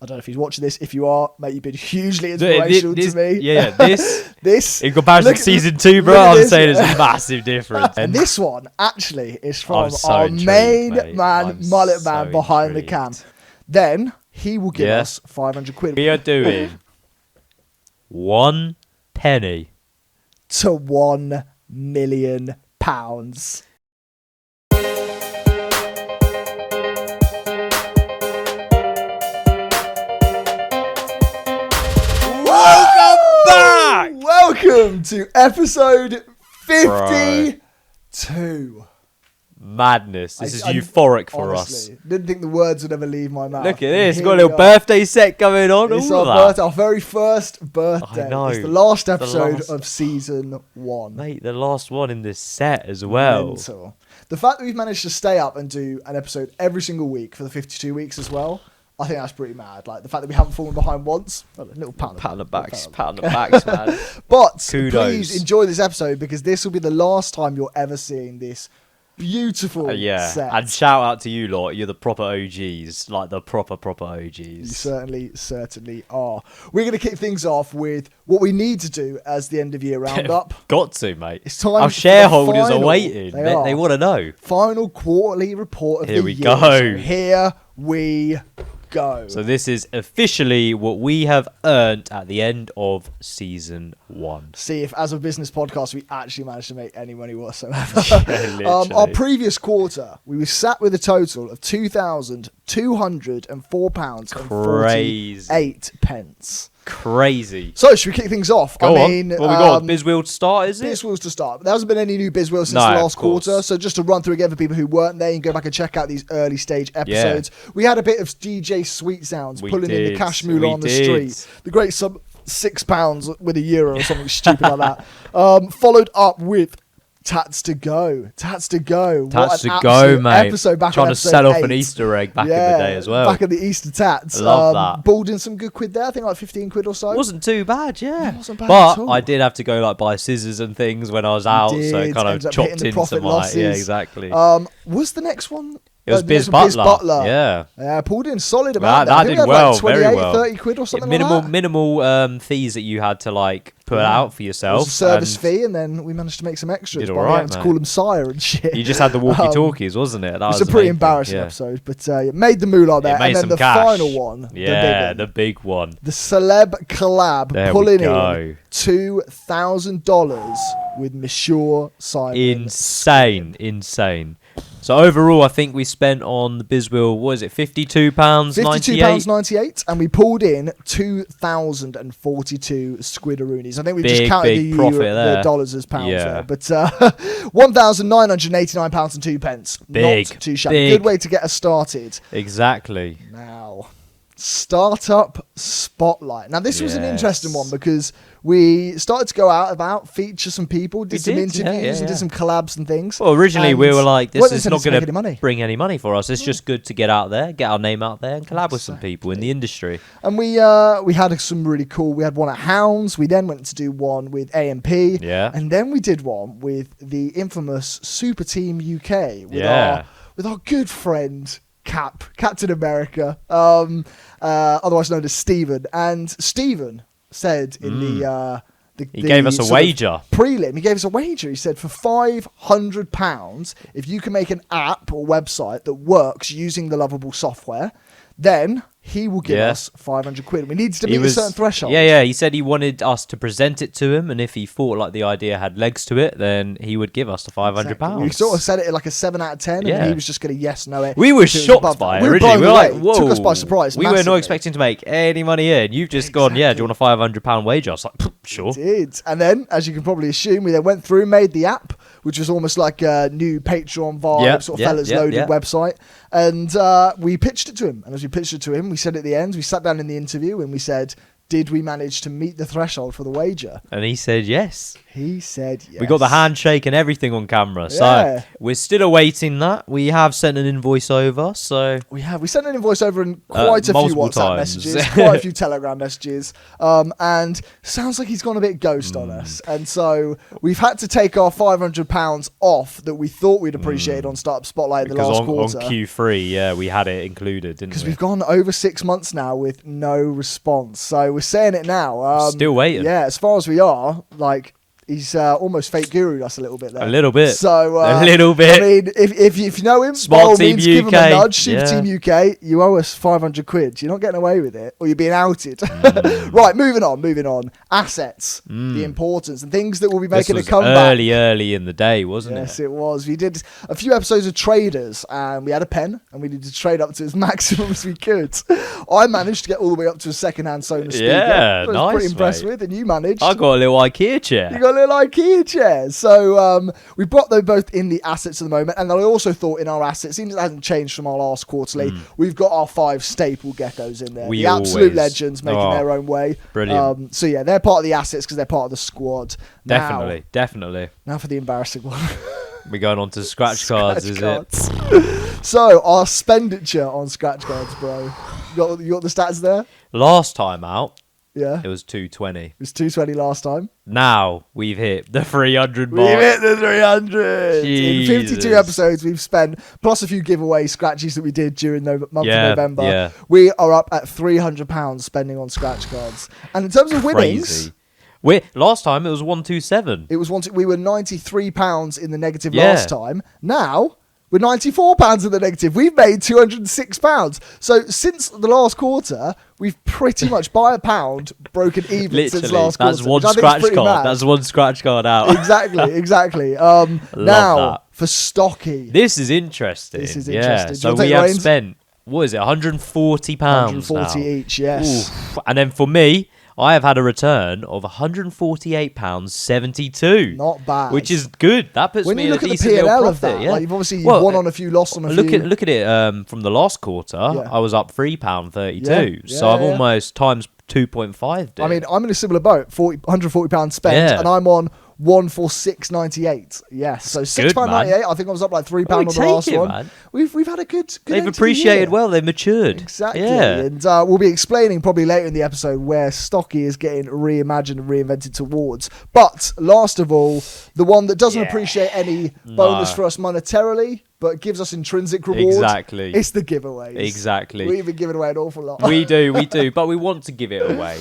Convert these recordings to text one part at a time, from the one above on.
I don't know if he's watching this. If you are, mate, you've been hugely inspirational to me. Yeah, this in comparison to season 2, bro, I'm saying it's a massive difference. And this one actually is from our main man, Mullet Man, behind the cam. Then he will give us 500 quid. We are doing 1 penny to £1 million. Welcome to episode 52. Bro. Madness. This is euphoric for us. Didn't think the words would ever leave my mouth. Look at this. We've got a little birthday set going on. It's our very first birthday. I know. It's the last episode of season 1. Mate, the last one in this set as well. Mental. The fact that we've managed to stay up and do an episode every single week for the 52 weeks as well, I think that's pretty mad. Like the fact that we haven't fallen behind once. A little pat on the backs, man. But Kudos. Please enjoy this episode because this will be the last time you're ever seeing this beautiful set. And shout out to you lot. You're the proper OGs, like the proper OGs. You certainly are. We're going to kick things off with what we need to do as the end of year roundup. Got to, mate. It's time. Our shareholders are waiting. They want to know. Final quarterly report of the year. Here we go. So here we go. So this is officially what we have earned at the end of season 1. See if, as a business podcast, we actually managed to make any money whatsoever. Our previous quarter, we were sat with a total of £2,204.48. Crazy. So should we kick things off? Go on. What we got? Bizwheel to start, is it? Bizwheels to start. There hasn't been any new Bizwheels since the last quarter. So just to run through again for people who weren't there, you can go back and check out these early stage episodes. Yeah. We had a bit of DJ Sweet Sounds pulling in the cash moolah on the street. The great sub £6 with €1 or something stupid like that. Followed up with Tats to go, mate. Episode back trying to sell off an Easter egg back in the day as well. Back in the Easter Tats. Love that. Balled in some good quid there. I think like 15 quid or so. Wasn't too bad, yeah. It wasn't bad but at all. I did have to go like buy scissors and things when I was out, so it kind of chopped into my losses. Yeah, exactly. Was the next one? It was Biz Butler. Yeah. Pulled in solid amount. That did well, like 28, very well. 30 quid or something like that. Minimal fees that you had to like put out for yourself. It was a service fee, and then we managed to make some extras. Did all right, to call him sire and shit. You just had the walkie-talkies, wasn't it? That was a pretty embarrassing episode, but made the moolah there. And then the final one. Yeah, the big one. The celeb collab pulling in $2,000 with Monsieur Simon. Insane. So overall, I think we spent on the Bizwheel, what is it, £52.98? £52.98, and we pulled in 2,042 squidaroonies. I think we just counted the dollars as pounds there. But £1,989.02. Not too shabby. Good way to get us started. Exactly. Now, Startup Spotlight. Now, this was an interesting one because we started to go out about, feature some people, did some interviews and did some collabs and things. Well, originally we were like, this is not going to bring any money for us. It's just good to get out there, get our name out there and collab with some people in the industry. And we had some really cool, we had one at Hounds. We then went to do one with AMP. Yeah. And then we did one with the infamous Super Team UK with our good friend Captain America, otherwise known as Steven. And Steven said in he gave us a wager. Prelim. He gave us a wager. He said for £500, if you can make an app or website that works using the Lovable software, then he will give us 500 quid. We needed to meet a certain threshold. Yeah. He said he wanted us to present it to him, and if he thought like the idea had legs to it, then he would give us the £500. Exactly. We sort of said it like a 7 out of 10, and he was just going to no it. We were shocked by it originally. We were like, whoa. Took us by surprise. We were not expecting to make any money in. You've just gone, do you want a £500 wager? I was like, sure. We did. And then, as you can probably assume, we then went through, made the app, which was almost like a new Patreon vibe, sort of fellas loaded website. And we pitched it to him. And as we pitched it to him, we said at the end, we sat down in the interview and we said, did we manage to meet the threshold for the wager? And he said yes. He said yes. We got the handshake and everything on camera. So we're still awaiting that. We have sent an invoice over. So we sent an invoice over in quite a few WhatsApp messages, quite a few Telegram messages. And sounds like he's gone a bit ghost on us. And so we've had to take our £500 off that we thought we'd appreciated on Startup Spotlight in the last quarter. On Q3, we had it included, didn't we? Because we've gone over 6 months now with no response. So we're saying it now. Still waiting. Yeah, as far as we are, like... He's almost fake guru'd us a little bit there. A little bit. So, a little bit. I mean, if you know him, Smart by all Team means, UK. give him a nudge. Super Team UK, you owe us 500 quid. You're not getting away with it, or you're being outed. Right, moving on. Assets, the importance, and things that will be making a comeback. Early in the day, wasn't it? Yes, it was. We did a few episodes of Traders, and we had a pen, and we needed to trade up to as maximum as we could. I managed to get all the way up to a second-hand Sonos speaker. Yeah, I was nice, pretty impressed mate. with, and you managed. I got a little IKEA chair. You got a little IKEA chair. So we've got them both in the assets at the moment. And I also thought in our assets, since it hasn't changed from our last quarterly, we've got our 5 staple geckos in there. The absolute legends making their own way. Brilliant. So yeah, they're part of the assets because they're part of the squad. Definitely. Now for the embarrassing one. We're going on to scratch cards, is it? So our expenditure on scratch cards, bro. You got the stats there? Last time out, yeah, it was 220. It was 220 last time. Now we've hit the 300 mark. We've hit the 300. Jesus. In 52 episodes we've spent, plus a few giveaway scratchies that we did during the month of November. Yeah. We are up at £300 spending on scratch cards. And in terms of winnings... Last time it was 127. It was we were £93 in the negative last time. Now... we're £94 in the negative. We've made £206. So since the last quarter, we've pretty much by a pound broken even since last quarter. That's one scratch card. Mad. That's one scratch card out. Exactly. Now for Stocky. This is interesting. Yeah. So we have spent, what is it, £140 £140 each, yes. Oof. And then for me, I have had a return of £148.72. Not bad. Which is good. That puts me in a decent little profit. Of that, like you've won on a few, lost on a few. Look at it from the last quarter. I was up £3.32. So I've almost times 2.5. I mean, I'm in a similar boat. £140 spent, and I'm on £146.98. Yes, so £6.98. I think I was up like £3 on the last one. Man. We've had a good. They've appreciated well. They've matured. Exactly. Yeah. And we'll be explaining probably later in the episode where Stocky is getting reimagined and reinvented towards. But last of all, the one that doesn't appreciate any bonus for us monetarily, but gives us intrinsic reward. Exactly. It's the giveaways. Exactly. We've been giving away an awful lot. We do, but we want to give it away.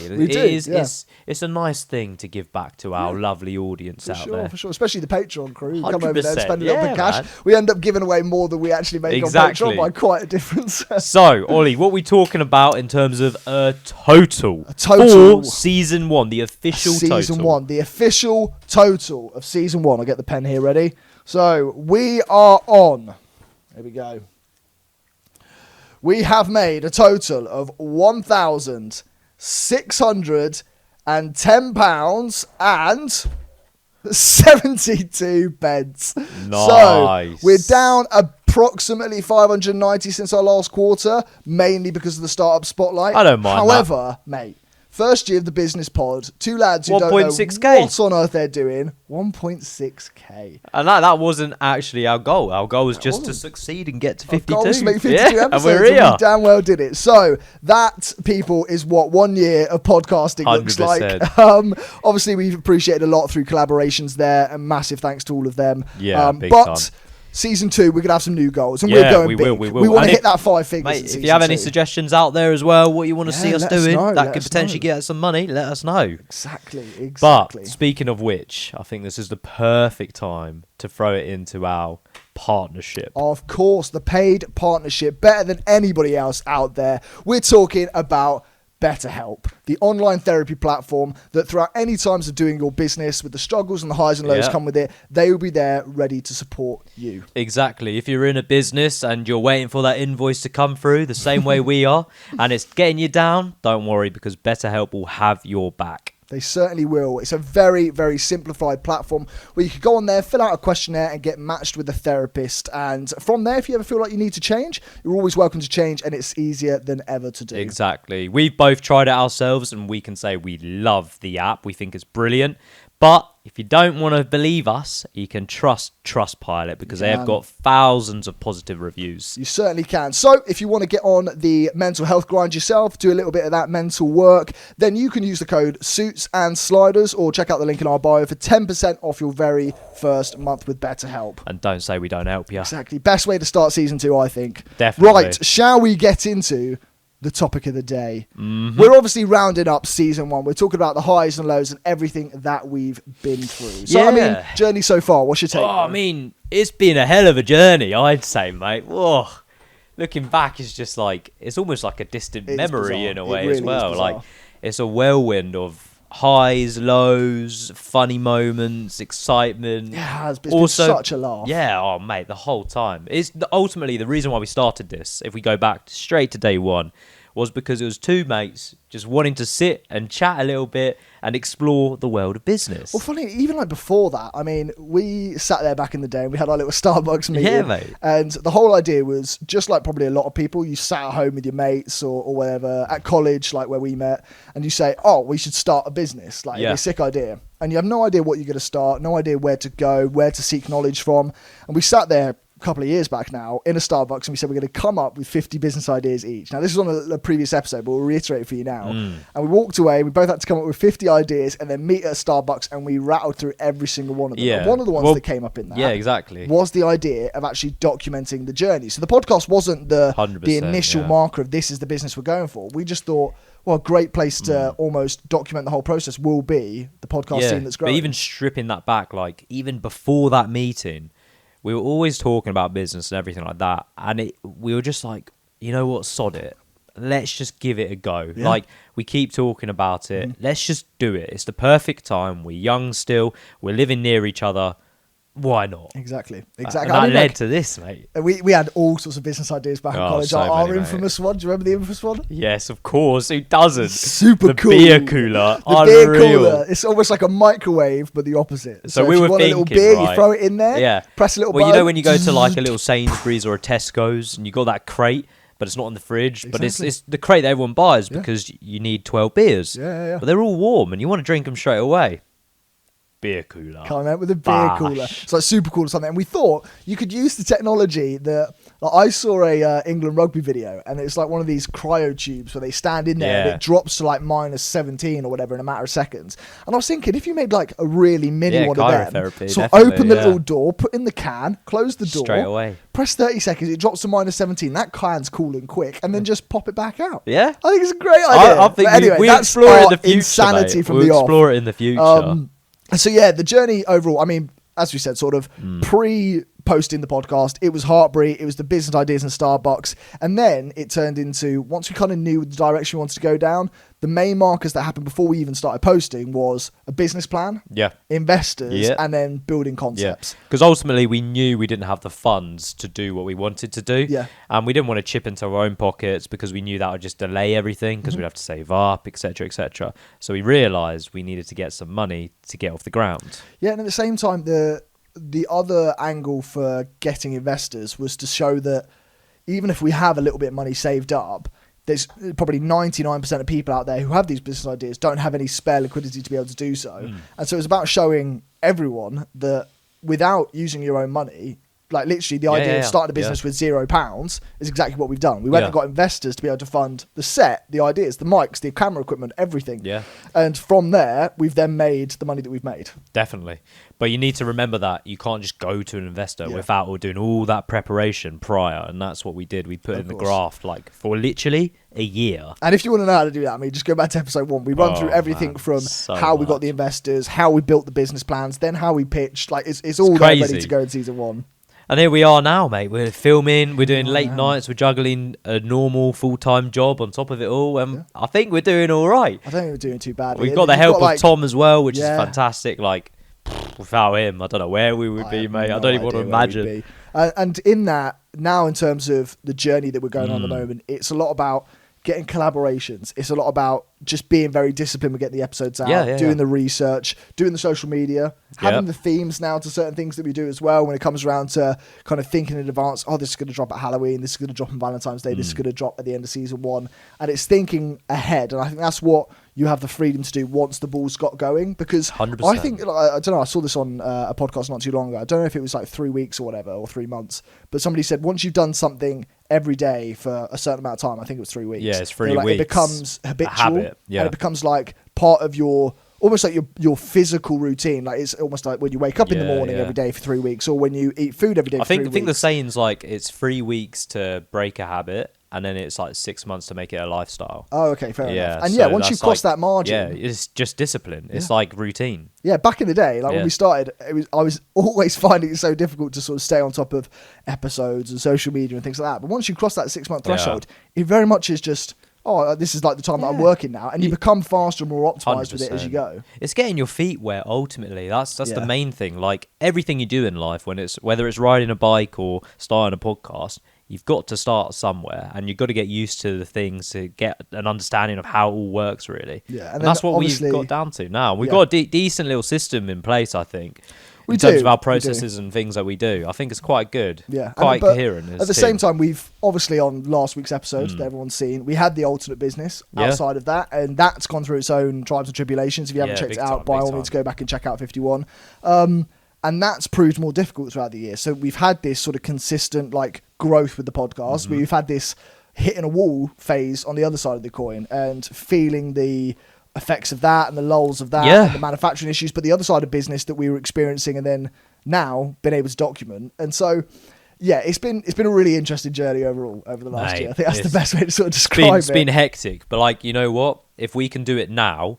It's a nice thing to give back to our lovely audience out there. For sure, especially the Patreon crew. 100%. Come over there and spend a little bit of cash. Man. We end up giving away more than we actually make on Patreon by quite a difference. So, Ollie, what are we talking about in terms of a total? For Season 1, the official total. Season 1, the official total of Season 1. I'll get the pen here ready. So we are on. Here we go. We have made a total of £1,610 and 72 pence. Nice. So we're down approximately 590 since our last quarter, mainly because of the startup spotlight. I don't mind. However, mate. First year of the business pod, 2 lads who don't know what on earth they're doing. 1.6k. And that wasn't actually our goal. Our goal was just to succeed and get to 52. Our goal was to make 52 episodes, and we're here. And we damn well did it. So that, people, is what 1 year of podcasting 100%. looks like. Obviously, we've appreciated a lot through collaborations there, and massive thanks to all of them. Yeah, big time. Season 2, we're going to have some new goals, and we're going big. We want to hit that 5 figures. Mate, if you have any suggestions out there as well, what you want to see us doing, that could potentially get us some money, let us know. Exactly. But speaking of which, I think this is the perfect time to throw it into our partnership. Of course, the paid partnership, better than anybody else out there. We're talking about BetterHelp, the online therapy platform that throughout any times of doing your business, with the struggles and the highs and lows come with it, they will be there ready to support you. Exactly. If you're in a business and you're waiting for that invoice to come through the same way we are, and it's getting you down, don't worry, because BetterHelp will have your back. They certainly will. It's a very, very simplified platform where you can go on there, fill out a questionnaire and get matched with a therapist. And from there, if you ever feel like you need to change, you're always welcome to change, and it's easier than ever to do. Exactly. We've both tried it ourselves and we can say we love the app. We think it's brilliant. But if you don't want to believe us, you can trust Trustpilot because they have got thousands of positive reviews. You certainly can. So if you want to get on the mental health grind yourself, do a little bit of that mental work, then you can use the code Suits and Sliders or check out the link in our bio for 10% off your very first month with BetterHelp. And don't say we don't help you. Exactly. Best way to start season 2, I think. Definitely. Right, shall we get into the topic of the day? We're obviously rounding up season 1. We're talking about the highs and lows and everything that we've been through. So, I mean, journey so far, what's your take? I mean, it's been a hell of a journey, I'd say, mate. Whoa. Looking back is just like, it's almost like a distant memory in a way as well. Like, it's a whirlwind of highs, lows, funny moments, excitement. Yeah, it's been such a laugh. Yeah, oh, mate, the whole time. It's ultimately the reason why we started this, if we go back straight to day one, was because it was two mates just wanting to sit and chat a little bit and explore the world of business. Well, funny, even like before that, I mean, we sat there back in the day and we had our little Starbucks meeting. Yeah, mate. And the whole idea was, just like probably a lot of people, you sat at home with your mates or whatever, at college, like where we met, and you say, oh, we should start a business. Like, it's a sick idea. And you have no idea what you're going to start, no idea where to go, where to seek knowledge from. And we sat there a couple of years back now in a Starbucks and we said we're going to come up with 50 business ideas each. Now this is on a previous episode, but we'll reiterate it for you now. And we walked away, we both had to come up with 50 ideas and then meet at a Starbucks and we rattled through every single one of them. And one of the ones that came up in that was the idea of actually documenting the journey. So the podcast wasn't the initial marker of this is the business we're going for. We just thought, well, a great place to almost document the whole process will be the podcast team that's growing. But even stripping that back, like even before that meeting, we were always talking about business and everything like that. And we were just like, you know what, sod it. Let's just give it a go. Yeah. Like, we keep talking about it. Let's just do it. It's the perfect time. We're young still. We're living near each other. Why not? Exactly. And that led to this, mate. We had all sorts of business ideas back in college. So our infamous one. Do you remember the infamous one? Yes, of course. Who doesn't? Super cool. The beer cooler. The beer cooler. It's almost like a microwave, but the opposite. So we if were you want thinking, a little beer, you throw it in there. Yeah. Press a little button. Well, you know when you go to like a little Sainsbury's or a Tesco's and you got that crate, but it's not in the fridge. Exactly. But it's the crate that everyone buys because you need 12 beers. Yeah. But they're all warm and you want to drink them straight away. Beer cooler. Come out with a beer cooler. It's like super cool or something. And we thought you could use the technology that I saw a England rugby video, and it's like one of these cryo tubes where they stand in there and it drops to like minus 17 or whatever in a matter of seconds. And I was thinking, if you made like a really mini one of them, so open the little door, put in the can, close the door, straight away, press 30 seconds, it drops to minus 17. That can's cooling quick, and then just pop it back out. Yeah, I think it's a great idea. I think anyway, we explore it in the future. Insanity from we'll the explore it in the future. So yeah, the journey overall, I mean, as we said, sort of pre-posting the podcast, it was Heartbreak, it was the business ideas in Starbucks, and then it turned into, once we kind of knew the direction we wanted to go down, the main markers that happened before we even started posting was a business plan, investors, and then building concepts. Because ultimately we knew we didn't have the funds to do what we wanted to do, and we didn't want to chip into our own pockets because we knew that would just delay everything because we'd have to save up, etc., etc. So we realised we needed to get some money to get off the ground. Yeah, and at the same time, the other angle for getting investors was to show that even if we have a little bit of money saved up, there's probably 99% of people out there who have these business ideas don't have any spare liquidity to be able to do so. And so it's about showing everyone that without using your own money, like literally the idea of starting a business with £0 is exactly what we've done. We went and got investors to be able to fund the set, the ideas, the mics, the camera equipment, everything. Yeah. And from there, we've then made the money that we've made. Definitely. But you need to remember that you can't just go to an investor without doing all that preparation prior. And that's what we did. We put in the graft like for literally a year. And if you want to know how to do that, I mean, just go back to episode 1. We run through everything from how we got the investors, how we built the business plans, then how we pitched. Like it's all there ready to go in season 1. And here we are now, mate. We're filming, we're doing late nights, we're juggling a normal full-time job on top of it all. And I think we're doing all right. I don't think we're doing too bad. We've got the help of Tom as well, which is fantastic. Like, without him, I don't know where we would be, mate. I don't even want to imagine. And in that, now in terms of the journey that we're going on at the moment, it's a lot about getting collaborations. It's a lot about just being very disciplined with getting the episodes out, doing the research, doing the social media, having the themes now to certain things that we do as well when it comes around to kind of thinking in advance, oh, this is going to drop at Halloween, this is going to drop on Valentine's Day, this is going to drop at the end of season 1. And it's thinking ahead. And I think that's what you have the freedom to do once the ball's got going. Because 100%. I think, I don't know, I saw this on a podcast not too long ago. I don't know if it was like 3 weeks or whatever, or 3 months. But somebody said once you've done something every day for a certain amount of time, I think it was 3 weeks. Yeah, it's 3 weeks. It becomes habitual. A habit, and it becomes like part of your, almost like your physical routine. Like it's almost like when you wake up in the morning every day for 3 weeks, or when you eat food every day for 3 weeks. I think the saying's like it's 3 weeks to break a habit, and then it's like 6 months to make it a lifestyle. Oh, okay, fair enough. And once you cross that margin, it's just discipline. It's like routine. Yeah, back in the day, like when we started, I was always finding it so difficult to sort of stay on top of episodes and social media and things like that. But once you cross that 6 month threshold, it very much is just, oh, this is like the time that I'm working now, and you become faster and more optimized 100%. With it as you go. It's getting your feet wet. Ultimately, that's the main thing. Like everything you do in life, whether it's riding a bike or starting a podcast, you've got to start somewhere, and you've got to get used to the things to get an understanding of how it all works, really. Yeah, and that's what we've got down to now. We've got a decent little system in place, I think. In terms of our processes and things that we do, I think it's quite good. Yeah, quite coherent. At the same time, we've obviously on last week's episode that everyone's seen, we had the alternate business outside of that, and that's gone through its own trials and tribulations. If you haven't checked it out, by all means, go back and check out 51. And that's proved more difficult throughout the year. So we've had this sort of consistent like growth with the podcast. We've had this hitting a wall phase on the other side of the coin and feeling the effects of that and the lulls of that and the manufacturing issues, but the other side of business that we were experiencing and then now been able to document. And so it's been a really interesting journey overall over the last year. I think that's the best way to sort of describe it. It's been hectic, but like, you know what? If we can do it now,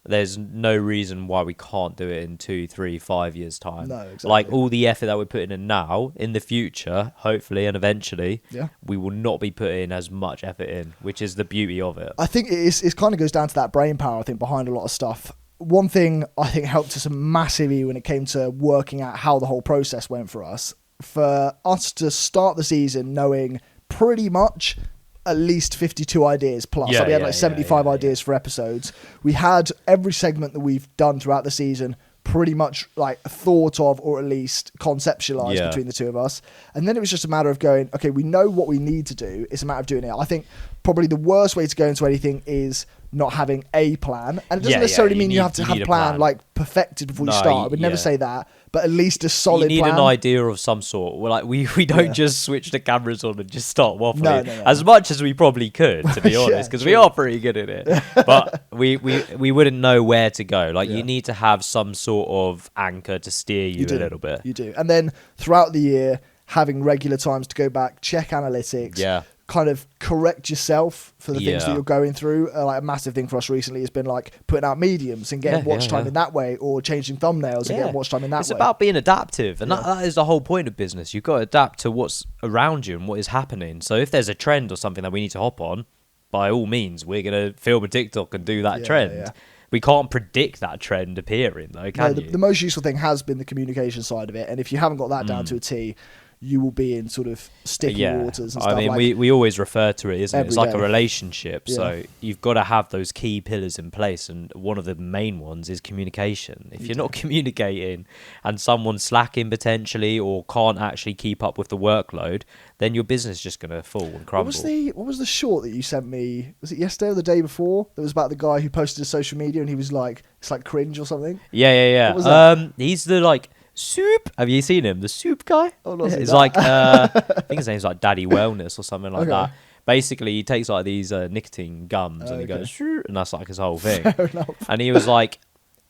there's no reason why we can't do it in 2, 3, 5 years' time. No, exactly. Like all the effort that we're putting in now, in the future, hopefully and eventually, we will not be putting as much effort in, which is the beauty of it. I think it kind of goes down to that brain power, I think, behind a lot of stuff. One thing I think helped us massively when it came to working out how the whole process went for us to start the season knowing pretty much at least 52 ideas plus. We had 75 ideas for episodes. We had every segment that we've done throughout the season pretty much like thought of or at least conceptualized between the two of us. And then it was just a matter of going, okay, we know what we need to do. It's a matter of doing it. I think probably the worst way to go into anything is not having a plan. And it doesn't necessarily mean you have to have a plan like perfected before you start. I would never say that. But at least a solid plan. You need an idea of some sort. We're like, we don't just switch the cameras on and just start waffling. No. As much as we probably could, to be honest, because we are pretty good at it. But we wouldn't know where to go. Like you need to have some sort of anchor to steer you a little bit. You do. And then throughout the year, having regular times to go back, check analytics, kind of correct yourself for the things that you're going through. Like a massive thing for us recently has been like putting out mediums and getting watch time in that way, or changing thumbnails and getting watch time in that way. It's about being adaptive, and that is the whole point of business. You've got to adapt to what's around you and what is happening. So if there's a trend or something that we need to hop on, by all means, we're going to film a TikTok and do that trend. Yeah. We can't predict that trend appearing, though, can you? The most useful thing has been the communication side of it, and if you haven't got that down to a T, you will be in sort of sticky waters and stuff. I mean, we always refer to it, isn't it? It's like a relationship. Yeah. So you've got to have those key pillars in place. And one of the main ones is communication. If you're not communicating and someone's slacking potentially or can't actually keep up with the workload, then your business is just going to fall and crumble. What was the short that you sent me? Was it yesterday or the day before? That was about the guy who posted to social media and he was like, it's like cringe or something? Yeah. What was that? He's the like... Soup. Have you seen him? The soup guy? Oh, not it's like I think his name's like Daddy Wellness or something like that. Basically, he takes like these nicotine gums and he goes, and that's like his whole thing. Fair enough. And he was like,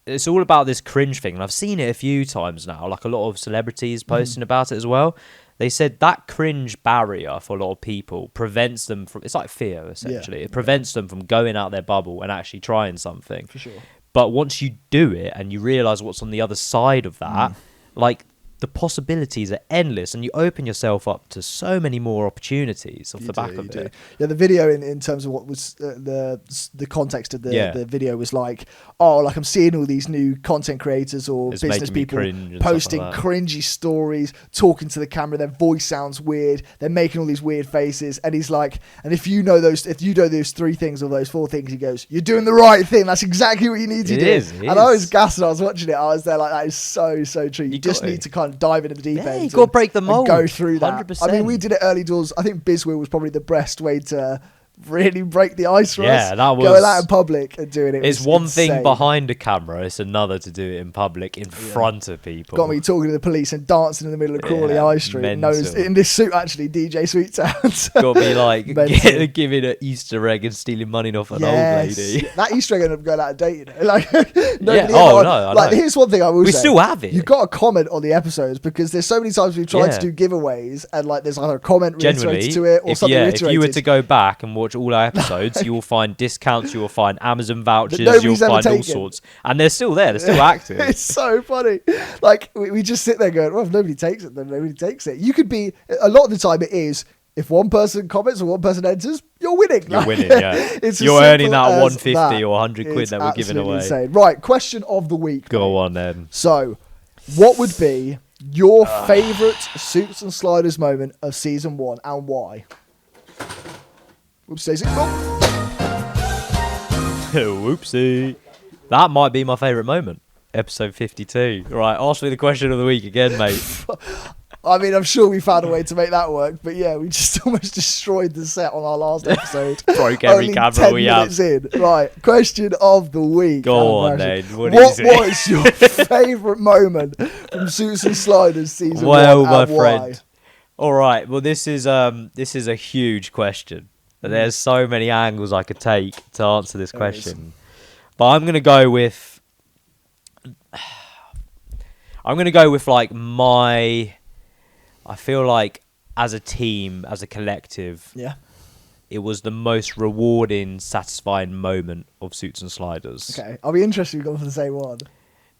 it's all about this cringe thing. And I've seen it a few times now. Like a lot of celebrities posting about it as well. They said that cringe barrier for a lot of people prevents them from. It's like fear essentially. It prevents them from going out their bubble and actually trying something. For sure. But once you do it and you realize what's on the other side of that. Like the possibilities are endless, and you open yourself up to so many more opportunities off the back of it. Yeah, the video in terms of what was the context of the video was like, like I'm seeing all these new content creators or It's business people posting like cringy stories, talking to the camera, their voice sounds weird, they're making all these weird faces, and he's like, and if you know those 3 things or those 4 things, he goes, you're doing the right thing. That's exactly what you need to do. And I was gassed when I was watching it. I was there like, that is so true. You just need to kind of dive into the deep end. You got to break the mold. Go through that. 100%. I mean, we did it early doors. I think Bizwheel was probably the best way to really break the ice for us. Yeah, that was going out in public and doing it. It's one thing behind a camera; it's another to do it in public in front of people. Got me talking to the police and dancing in the middle of Crawley High Street. Knows in this suit actually, DJ Sweet Sounds. Got me like giving an Easter egg and stealing money off an old lady. That Easter egg ended up going out of date. You know? Like, I know. Here's one thing I will say: we still have it. You've got to comment on the episodes because there's so many times we've tried to do giveaways and like there's either a comment related to it or something reiterated. If you were to go back and watch all our episodes, you will find discounts, you will find Amazon vouchers, you'll find all sorts, and they're still there, they're still active. It's so funny. Like we just sit there going, well, if nobody takes it, then nobody takes it. You could be, a lot of the time it is, if one person comments or one person enters, you're winning. You're winning, yeah. You're earning that 150 or 100 quid that we're giving away. Insane. Right, question of the week. Go on then. So, what would be your favourite Suits and Sliders moment of season 1 and why? Whoopsie. Whoopsie. That might be my favourite moment. Episode 52. Right, ask me the question of the week again, mate. I mean, I'm sure we found a way to make that work, but yeah, we just almost destroyed the set on our last episode. Broke every camera we have. In. Right, question of the week. Go on, then. What was your favourite moment from Suits and Sliders season 1 Well, my and friend. All right, well, this is a huge question. There's so many angles I could take to answer this question. But I'm going to go with like I feel like as a team, as a collective, it was the most rewarding, satisfying moment of Suits and Sliders. Okay, I'll be interested if you go for the same one.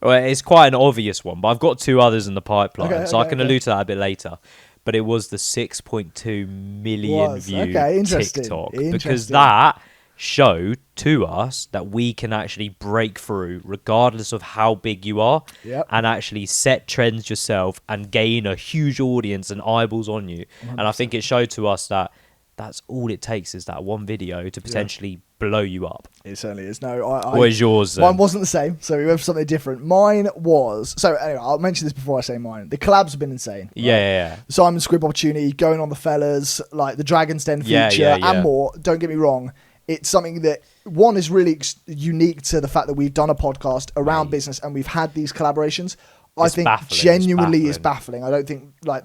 Well, it's quite an obvious one, but I've got 2 others in the pipeline, so I can allude to that a bit later. But it was the 6.2 million view TikTok. Because that showed to us that we can actually break through regardless of how big you are and actually set trends yourself and gain a huge audience and eyeballs on you. 100%. And I think it showed to us that that's all it takes is that one video to potentially blow you up. It certainly is. No, what is yours then? Mine wasn't the same, so we went for something different. Mine was... So anyway, I'll mention this before I say mine. The collabs have been insane. Right? Yeah. The Simon Scribb opportunity, going on the fellas, like the Dragon's Den feature and more. Don't get me wrong. It's something that, one, is really unique to the fact that we've done a podcast around business and we've had these collaborations. I think genuinely is baffling. I don't think I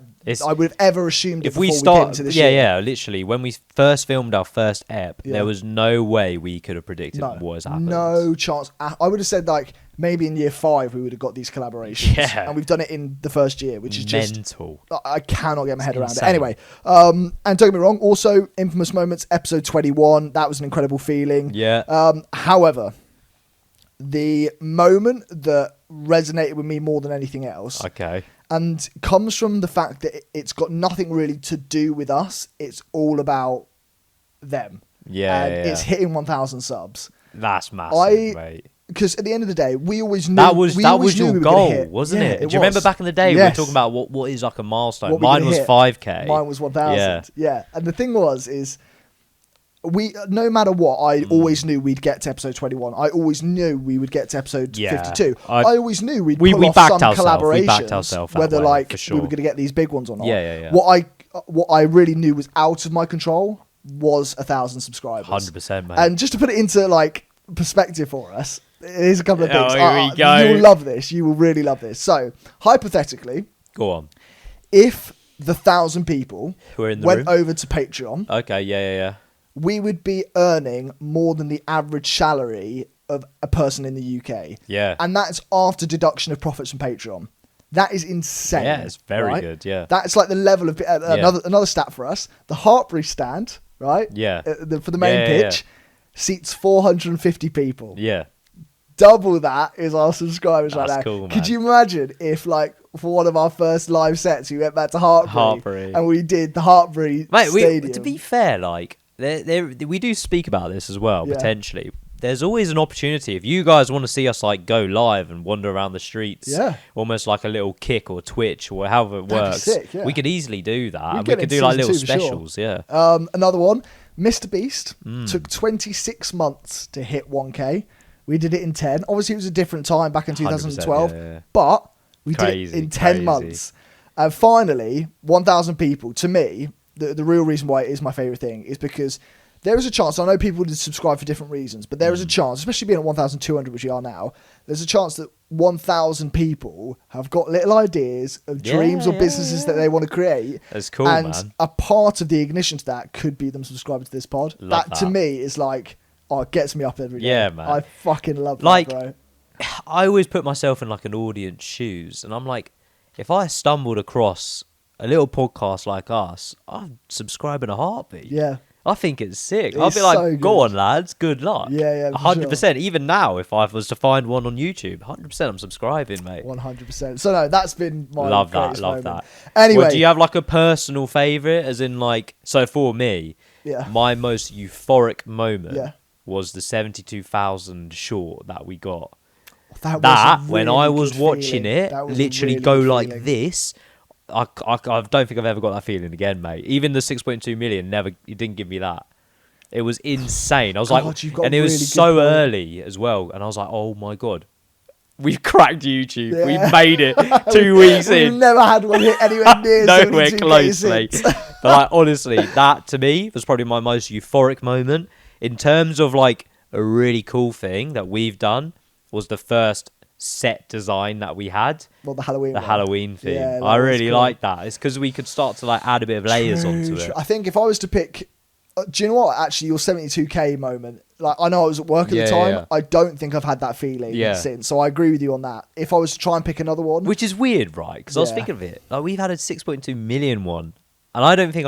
would have ever assumed it if we came into this year. Literally. When we first filmed our first ep, there was no way we could have predicted what has happened. No chance. I would have said maybe in year 5 we would have got these collaborations. Yeah. And we've done it in the first year, which is just mental. I cannot get my head around it. Anyway, and don't get me wrong, also Infamous Moments, episode 21, that was an incredible feeling. Yeah. However, the moment that resonated with me more than anything else and comes from the fact that it's got nothing really to do with us, it's all about them. It's hitting 1,000 subs. That's massive, mate. Because at the end of the day, we always knew that was your goal, wasn't it? Do you remember back in the day we were talking about what is like a milestone? Mine was 5k. Mine was 1,000. Yeah. And the thing is we, no matter what, I always knew we'd get to episode 21. I always knew we would get to episode 52. I always knew we'd pull off some collaborations. We backed ourselves whether we were going to get these big ones or not. Yeah. What I really knew was out of my control was 1,000 subscribers. 100%, mate. And just to put it into perspective for us, here's a couple of things. Here we go. You'll love this. You will really love this. So, hypothetically, go on. If the 1,000 people who are in the went room over to Patreon, okay, yeah, we would be earning more than the average salary of a person in the UK. Yeah. And that's after deduction of profits from Patreon. That is insane. Yeah, it's very good, yeah. That's like the level of... Another stat for us. The Hartbury stand, right? Yeah. For the main pitch, seats 450 people. Yeah. double that is our subscribers right now. Cool, man. Could you imagine if, like, for one of our first live sets, we went back to Hartbury and we did the Hartbury Stadium? To be fair, like, we do speak about this as well, potentially. There's always an opportunity if you guys want to see us like go live and wander around the streets, almost like a little Kick or Twitch or however it works. Sick, we could easily do that, and we could do like little specials. Sure. Another one, Mr. Beast took 26 months to hit 1K. We did it in 10. Obviously, it was a different time back in 2012, but we did it in 10 months. And finally, 1,000 people. To me, the real reason why it is my favorite thing is because there is a chance, I know people did subscribe for different reasons, but there is a chance, especially being at 1,200, which we are now, there's a chance that 1,000 people have got little ideas of dreams or businesses that they want to create. That's cool, and man. A part of the ignition to that could be them subscribing to this pod. That to me is like, it gets me up every day. Yeah, man. I fucking love like, that, bro. I always put myself in like an audience shoes, and I'm like, if I stumbled across a little podcast like us, I'd subscribe in a heartbeat. Yeah. I think it's sick. I'll be like, so go on, lads. Good luck. Yeah, 100%. Sure. Even now, if I was to find one on YouTube, 100% I'm subscribing, mate. 100%. So, no, that's been my Love moment. that. Anyway. Well, do you have like a personal favourite? As in like, so for me, my most euphoric moment was the 72,000 short that we got. That really when I was watching it, literally really go like this, I don't think I've ever got that feeling again, mate. Even the 6.2 million, it didn't give me that. It was insane. I was like, and it was so early as well. And I was like, oh my God, we've cracked YouTube. Yeah. We've made it 2 weeks in. We've never had one hit anywhere near nowhere close, mate. But like, honestly, that to me was probably my most euphoric moment. In terms of like a really cool thing that we've done was the first set design that we had. Well, the Halloween theme. Yeah, I really like that. It's because we could start to like add a bit of layers onto it. I think if I was to pick, do you know what? Actually, your 72k moment. Like, I know I was at work at the time. Yeah. I don't think I've had that feeling since. So I agree with you on that. If I was to try and pick another one, which is weird, right? Because I was thinking of it. Like, we've had a 6.2 million one, and I don't think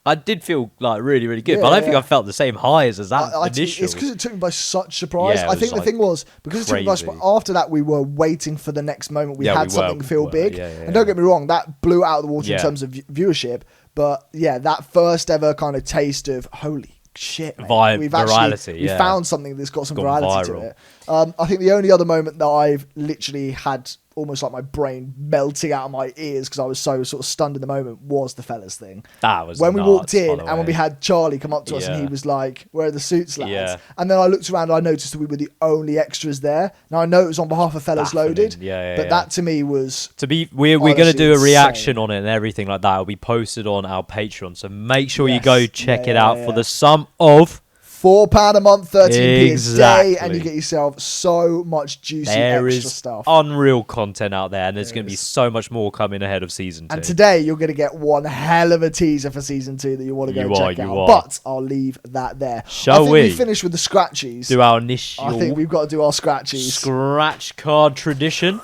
I did feel like really, really good, but I don't think I felt the same highs as that initial. It's because it took me by such surprise. I think the thing was, because it took me by surprise, after that we were waiting for the next moment we had something feel big. And don't get me wrong, that blew out of the water in terms of viewership. But yeah, that first ever kind of taste of, holy shit, mate. We found something that's got some virality to it. I think the only other moment that I've literally had almost like my brain melting out of my ears because I was so sort of stunned in the moment was the fellas thing. That was when we walked in and when we had Charlie come up to us and he was like, "Where are the suits, lads?" Yeah. And then I looked around and I noticed that we were the only extras there. Now I know it was on behalf of Fellas Loaded, but that to me was we're going to do a reaction on it and everything like that. It'll be posted on our Patreon, so make sure you go check it out for the sum of £4 a month, 13p a day, and you get yourself so much juicy extra stuff. Unreal content out there, and there's going to be so much more coming ahead of season 2. And today you're going to get one hell of a teaser for season 2 that you want to go check out. But I'll leave that there. I think we finish with the scratchies. Do our initial. I think we've got to do our scratchies. Scratch card tradition.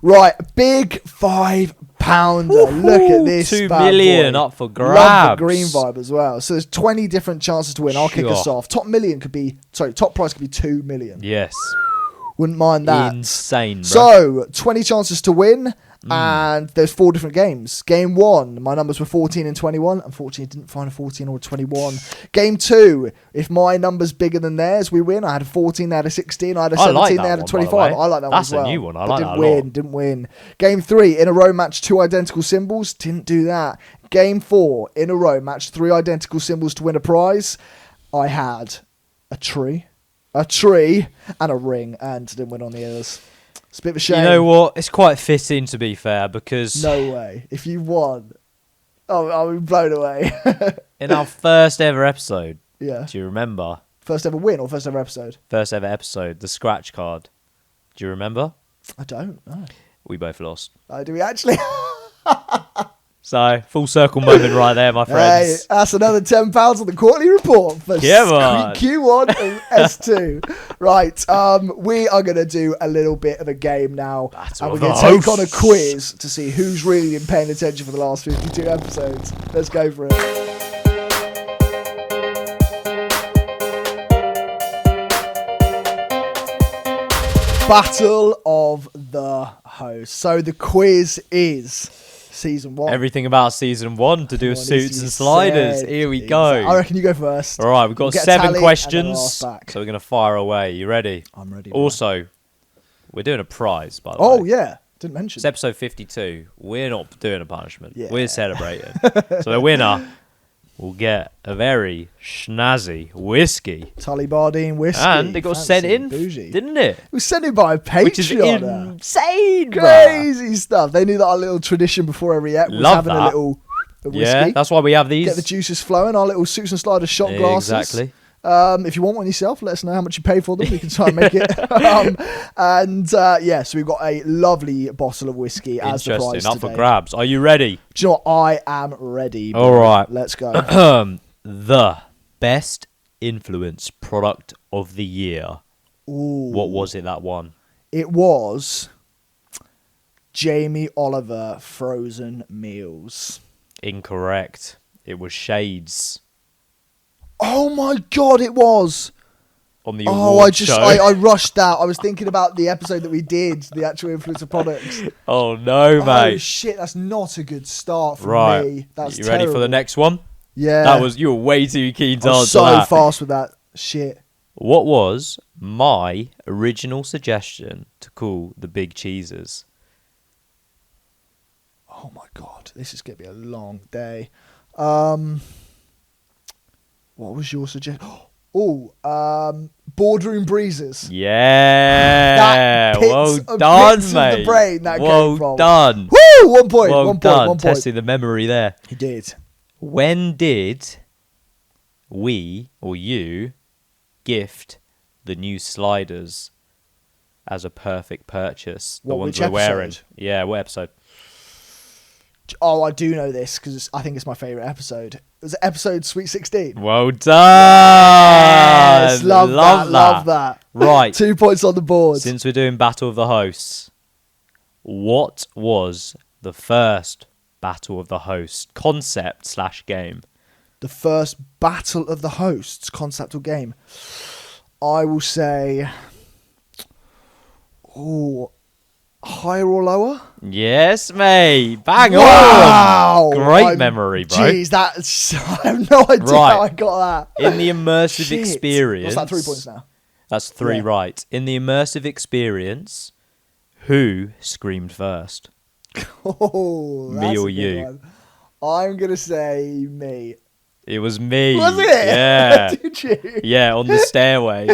Right, big £5. Look at this. 2 million up for grabs. Love the green vibe as well. So there's 20 different chances to win. I'll kick us off. Top price could be 2 million. Yes. Wouldn't mind that. Insane, bro. So 20 chances to win. And there's 4 different games. Game 1, my numbers were 14 and 21. Unfortunately, I didn't find a 14 or a 21. Game 2, if my number's bigger than theirs, we win. I had a 14, they had a 16. I had a 17, they had a 25. I like that one as well. That's a new one. I like that a lot. Didn't win. Game 3, in a row match 2 identical symbols. Didn't do that. Game 4, in a row match 3 identical symbols to win a prize. I had a tree, and a ring, and didn't win on the others. It's a bit of a shame. You know what? It's quite fitting, to be fair, because... No way. If you won... I'll be blown away. In our first ever episode... Yeah. Do you remember? First ever win or first ever episode? First ever episode. The scratch card. Do you remember? I don't. No. We both lost. Do we actually? So, full circle moment right there, my friends. Hey, that's another £10 on the quarterly report for Q1 and S2. Right, we are going to do a little bit of a game now. And we're going to take on a quiz to see who's really been paying attention for the last 52 episodes. Let's go for it. Battle of the Host. So the quiz is season 1. Everything about season 1 to do with suits and sliders. Here we go. I reckon you go first. All right, we've got 7 questions. So we're going to fire away. You ready? I'm ready. Also, we're doing a prize, by the way. Oh, yeah. Didn't mention. It's episode 52. We're not doing a punishment. Yeah. We're celebrating. So the winner will get a very schnazzy whiskey. Tully Bardine whiskey. And it got sent in, bougie. didn't it? It was sent in by a Patreon. Which is insane, Crazy stuff. They knew that our little tradition before every ep was having a little whiskey. Yeah, that's why we have these. Get the juices flowing. Our little suits and sliders shot glasses. Exactly. If you want one yourself, let us know how much you pay for them. We can try and make it. So we've got a lovely bottle of whiskey as the prize Interesting. Up today. for grabs. Are you ready? Do you know what? I am ready. All right. Let's go. The best influence product of the year. Ooh. What was it that won? It was Jamie Oliver frozen meals. Incorrect. It was Shades. Oh my God, it was. On the award show. I rushed out. I was thinking about the episode that we did, the actual influencer products. Oh no, mate. Oh shit, that's not a good start for me. That's you terrible. ready for the next one? Yeah. You were way too keen to I was answer so that. fast with that shit. What was my original suggestion to call the big cheeses? Oh my God, this is going to be a long day. What was your suggestion? Boardroom breezes. Yeah. Well done, mate. Of the brain that well came from. done. Woo! 1 point. Well 1 point. done. 1 point. Testing the memory there. He did. When did we or you gift the new sliders as a perfect purchase? The ones we're wearing. Yeah, what episode? Oh, I do know this because I think it's my favourite episode. It was episode Sweet 16. Well done. Yes, love that. Right. 2 points on the board. Since we're doing Battle of the Hosts, what was the first Battle of the Host concept / game? The first Battle of the Hosts concept or game. I will say, higher or lower? Yes, mate. Bang on. Wow. Great memory, bro. Jeez, I have no idea how I got that. In the immersive experience. What's that, 3 points now? That's 3 right. In the immersive experience, who screamed first? Oh, me or a good you? one. I'm going to say me. It was me. Was it? Yeah. Did you? Yeah, on the stairway.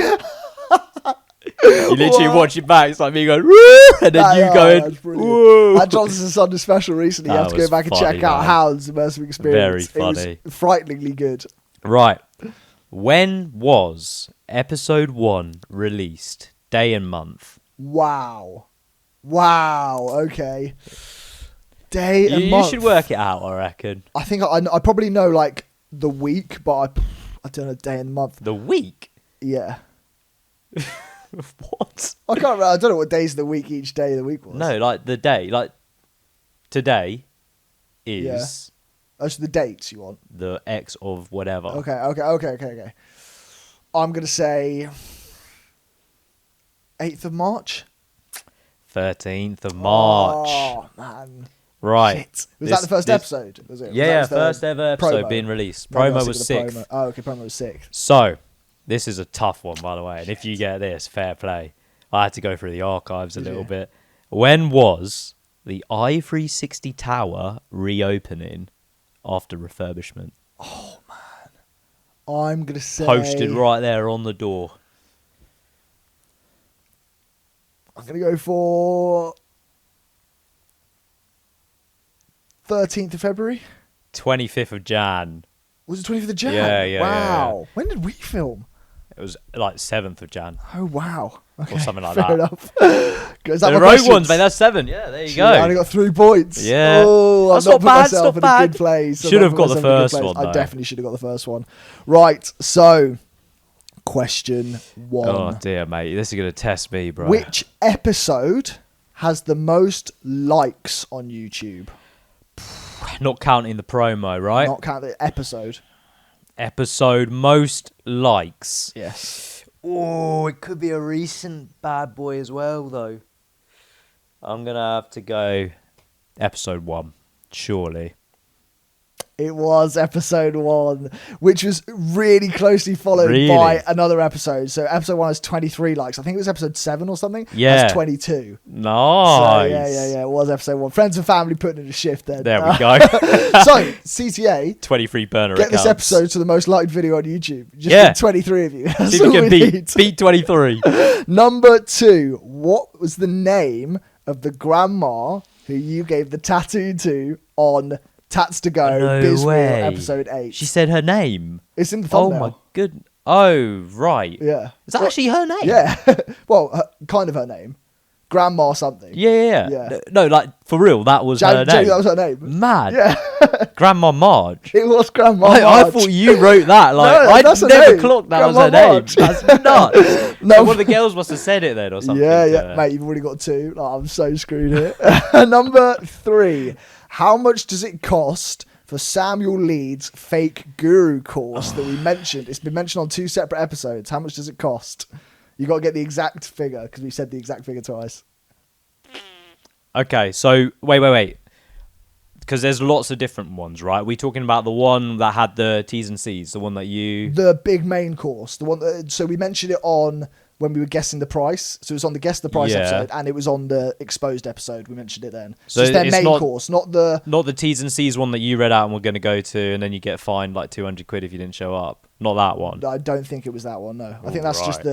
You literally watch it back. It's like me going, woo, and then you going, woo. That Johnson Sunday special recently. You have to go back and check out Hound's immersive experience. Very funny. It was frighteningly good. Right. When was episode 1 released? Day and month. Wow. Okay. Day and month. You should work it out, I reckon. I think I probably know like the week, but I don't know day and month. The week? Yeah. What? I can't remember. I don't know what days of the week each day of the week was. No, like the day. Like today is... Yeah. Oh, so the dates you want? The X of whatever. Okay. I'm going to say 8th of March. 13th of March. Oh, man. Right. Shit. Was that the first episode? Was it? Yeah, first ever episode being released. Promo was 6th. Oh, okay, promo was 6th. So, this is a tough one, by the way. And if you get this, fair play. I had to go through the archives a little bit. When was the I-360 Tower reopening after refurbishment? Oh, man. I'm going to say... Posted right there on the door. I'm going to go for 13th of February. 25th of Jan. Was it 25th of Jan? Yeah. Wow. Yeah. When did we film? It was like 7th of Jan. Oh, wow. Okay, or something like fair that. Enough. Is that the rogue ones, mate. That's 7. Yeah, there you go. I only got 3 points. Yeah. Oh, that's I've not put bad. myself in a good place. Should have got the first one, though. I definitely should have got the first one. Right, so question 1. Oh, dear, mate. This is going to test me, bro. Which episode has the most likes on YouTube? Not counting the promo, right? Not counting the episode. Episode most likes. Yes. Oh, it could be a recent bad boy as well, though. I'm going to have to go episode 1, surely. It was episode 1, which was really closely followed by another episode. So episode 1 has 23 likes. I think it was episode 7 or something. Yeah. Has 22. Nice. So yeah. It was episode 1. Friends and family putting in a shift then. There we go. So, CTA. 23 burner Get accounts. this episode to the most liked video on YouTube. Just get 23 of you. That's See if all you can beat 23. Number 2. What was the name of the grandma who you gave the tattoo to on Tats to Go, No Bizwheel, way. episode 8. She said her name. It's in the thumbnail. Oh my good. Oh, right. Yeah. Is that actually her name? Yeah. Well, kind of her name. Grandma something. Yeah. No, like, for real, that was her name. That was her name. Mad. Yeah. Grandma Marge. It was Grandma I Marge. thought you wrote that. Like, No, that's her never name. clocked that Grandma was her name. Marge. That's nuts. No. So one of the girls must have said it then or something. Yeah. Mate, you've already got 2. Like, I'm so screwed here. Number 3. How much does it cost for Samuel Leeds' fake guru course that we mentioned? It's been mentioned on 2 separate episodes. How much does it cost? You got to get the exact figure because we said the exact figure twice. Okay, so wait. Because there's lots of different ones, right? We talking about the one that had the T's and C's, the one that you... The big main course. The one that, so we mentioned it on when we were guessing the price. So it was on the Guess the Price episode, and it was on the Exposed episode. We mentioned it then. So it's their main course, not the... Not the T's and C's one that you read out and we're going to go to, and then you get fined like 200 quid if you didn't show up. Not that one. I don't think it was that one, no. I think that's right. just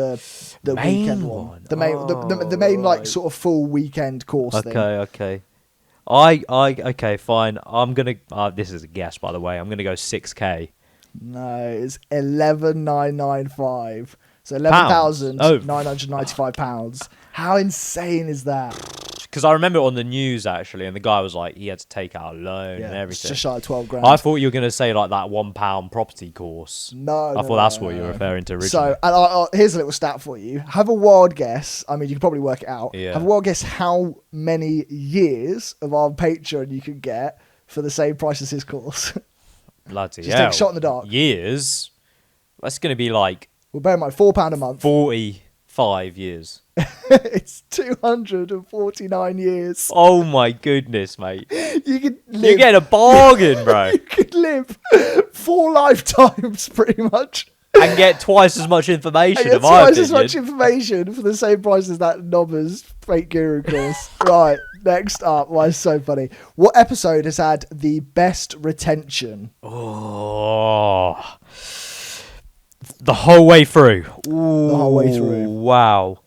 the Main weekend one. The one. main like sort of full weekend course thing. Okay. Okay, fine. I'm going to... this is a guess, by the way. I'm going to go 6K. No, it's 11,995. So £11,995. How insane is that? Because I remember it on the news, actually, and the guy was like, he had to take out a loan and everything. Just shy of 12 grand. I thought you were going to say, like, that £1 property course. No, I thought that's what you were referring to originally. So, and here's a little stat for you. Have a wild guess. I mean, you can probably work it out. Yeah. Have a wild guess how many years of our Patreon you could get for the same price as his course. Bloody Just take a shot in the dark. Years? That's going to be like... Well, bear in mind, £4 a month. 45 years. It's 249 years. Oh my goodness, mate. You could live. You're getting a bargain, bro. You could live 4 lifetimes, pretty much. And get twice as much information, And in my twice opinion. as much information for the same price as that Nobber's fake guru course. Right, next up. Why, it's so funny. What episode has had the best retention? Oh... The whole way through. Ooh, the whole way through. Wow.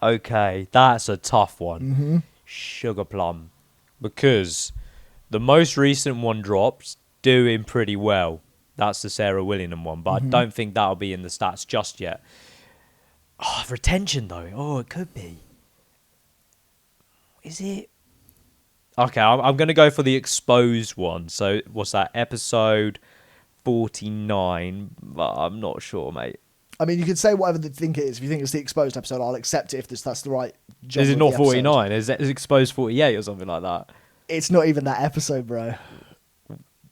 Okay, that's a tough one. Mm-hmm. Sugar Plum. Because the most recent one drops doing pretty well. That's the Sarah Willingham one. But I don't think that'll be in the stats just yet. Oh, retention though. Oh, it could be. Is it? Okay, I'm going to go for the exposed one. So what's that? Episode 49, but I'm not sure, mate. I mean, you can say whatever you think it is. If you think it's the exposed episode, I'll accept it if that's the right genre. Is it of not the 49? Is it exposed 48 or something like that? It's not even that episode, bro.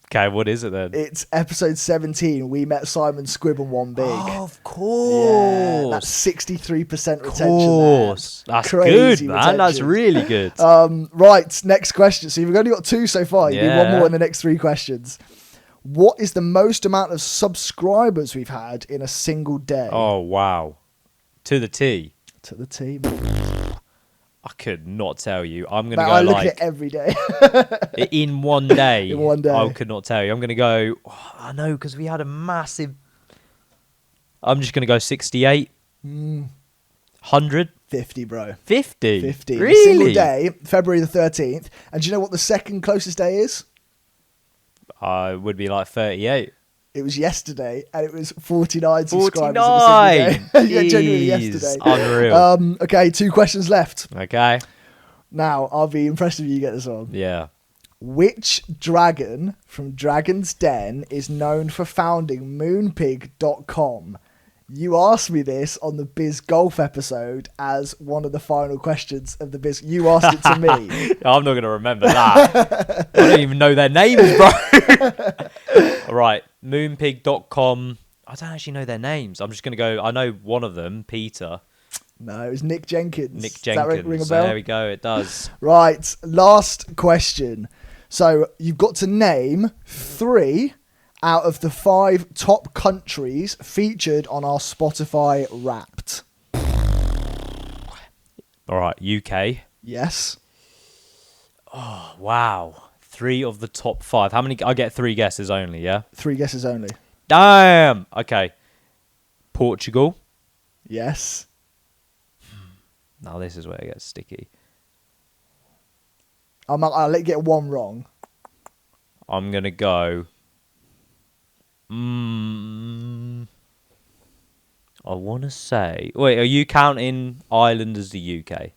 Okay, what is it then? It's episode 17. We met Simon Squibb and One Big. Oh, of course. Yeah, that's 63% of retention. course. That's Crazy good, man. retention. That's really good. Right, next question. So you've only got 2 so far. You need one more in the next 3 questions. What is the most amount of subscribers we've had in a single day? Oh, wow. To the T. To the T. I could not tell you. I'm going to go I look like... at it every day. in one day. In one day. I could not tell you. I'm going to go... Oh, I know, because we had a massive... I'm just going to go 68. 100. 50, bro. 50? 50. Really? A single day, February the 13th. And do you know what the second closest day is? It would be like 38. It was yesterday, and it was 49 subscribers 49! in a single day. Yeah, genuinely yesterday. Unreal. Okay, 2 questions left. Okay. Now, I'll be impressed if you get this one. Yeah. Which dragon from Dragon's Den is known for founding moonpig.com? You asked me this on the Biz Golf episode as one of the final questions of the Biz. You asked it to me. I'm not going to remember that. I don't even know their names, bro. All right. Moonpig.com. I don't actually know their names. I'm just going to go, I know one of them, Peter. No, it was Nick Jenkins. Nick Does that Jenkins. ring a bell? There we go, it does. Right, last question. So you've got to name 3 out of the 5 top countries featured on our Spotify Wrapped. All right, UK. Yes. Oh, wow. 3 of the top 5. How many? I get 3 guesses only, yeah? 3 guesses only. Damn. Okay. Portugal. Yes. Now this is where it gets sticky. I'll let you get 1 wrong. I'm going to go... I want to say... Wait, are you counting Ireland as the UK?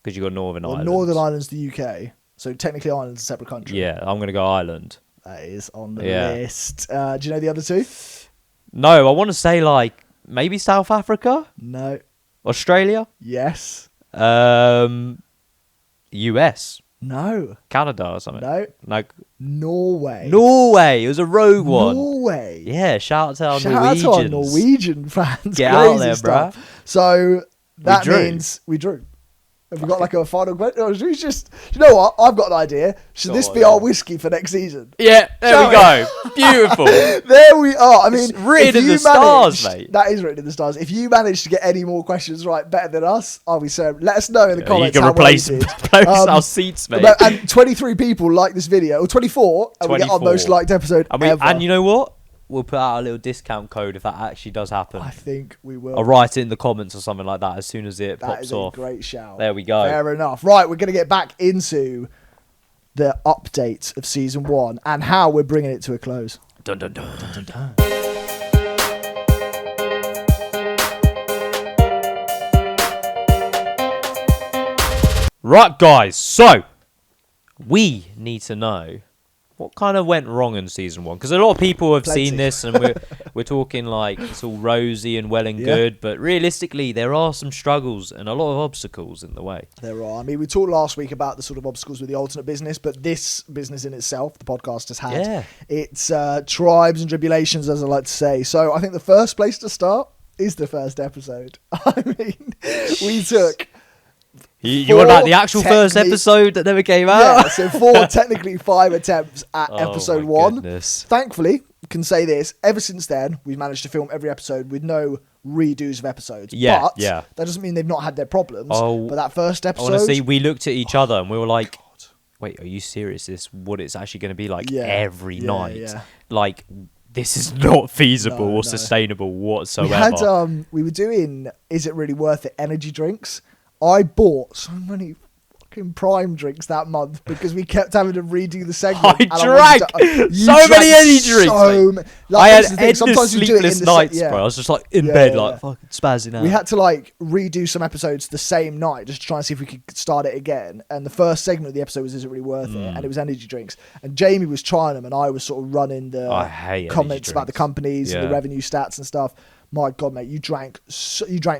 Because you got Northern Ireland. Northern Ireland's the UK. So technically Ireland's a separate country. Yeah, I'm going to go Ireland. That is on the list. Do you know the other 2? No, I want to say like maybe South Africa? No. Australia? Yes. US? No. Canada or something? No. Like Norway. Norway. It was a rogue one. Norway. Yeah, shout out to our Shout Norwegians. out to our Norwegian fans. Get Crazy out there, stuff. bruh. So that means we drew. Have you got like a final question? Or should we just, you know what? I've got an idea. Should this be our whiskey for next season? Yeah, there we go. Beautiful. There we are. I mean, it's written in the stars, mate. That is written in the stars. If you manage to get any more questions right better than us, I'll be so. Let us know in the comments. You can replace our seats, mate. And 23 people like this video, or 24, and we get our most liked episode ever. And you know what? We'll put out a little discount code if that actually does happen. I think we will. I'll write it in the comments or something like that as soon as it pops off. That is a great shout. There we go. Fair enough. Right, we're going to get back into the update of Season 1 and how we're bringing it to a close. Dun, dun, dun, dun, dun, dun. Right, guys. So, we need to know what kind of went wrong in Season 1? Because a lot of people have seen this and we're talking like it's all rosy and well and good, but realistically there are some struggles and a lot of obstacles in the way. There are. I mean, we talked last week about the sort of obstacles with the alternate business, but this business in itself, the podcast has had its tribes and tribulations, as I like to say. So I think the first place to start is the first episode. I mean, we took... You want about the actual first episode that never came out? Yeah, so technically 5 attempts at episode 1. Goodness. Thankfully, can say this, ever since then, we've managed to film every episode with no redos of episodes. But that doesn't mean they've not had their problems. But that first episode... Honestly, we looked at each other and we were like, wait, are you serious? This is what it's actually going to be like every night? Yeah. Like, this is not feasible or sustainable whatsoever. We were doing Is It Really Worth It energy drinks. I bought so many fucking Prime drinks that month because we kept having to redo the segment. I drank so many energy drinks. I had endless sleepless nights, bro. I was just like in bed, like fucking spazzing out. We had to like redo some episodes the same night just to try and see if we could start it again. And the first segment of the episode was Is It Really Worth It? And it was energy drinks. And Jamie was trying them and I was sort of running the comments about the companies and the revenue stats and stuff. My God, mate, you drank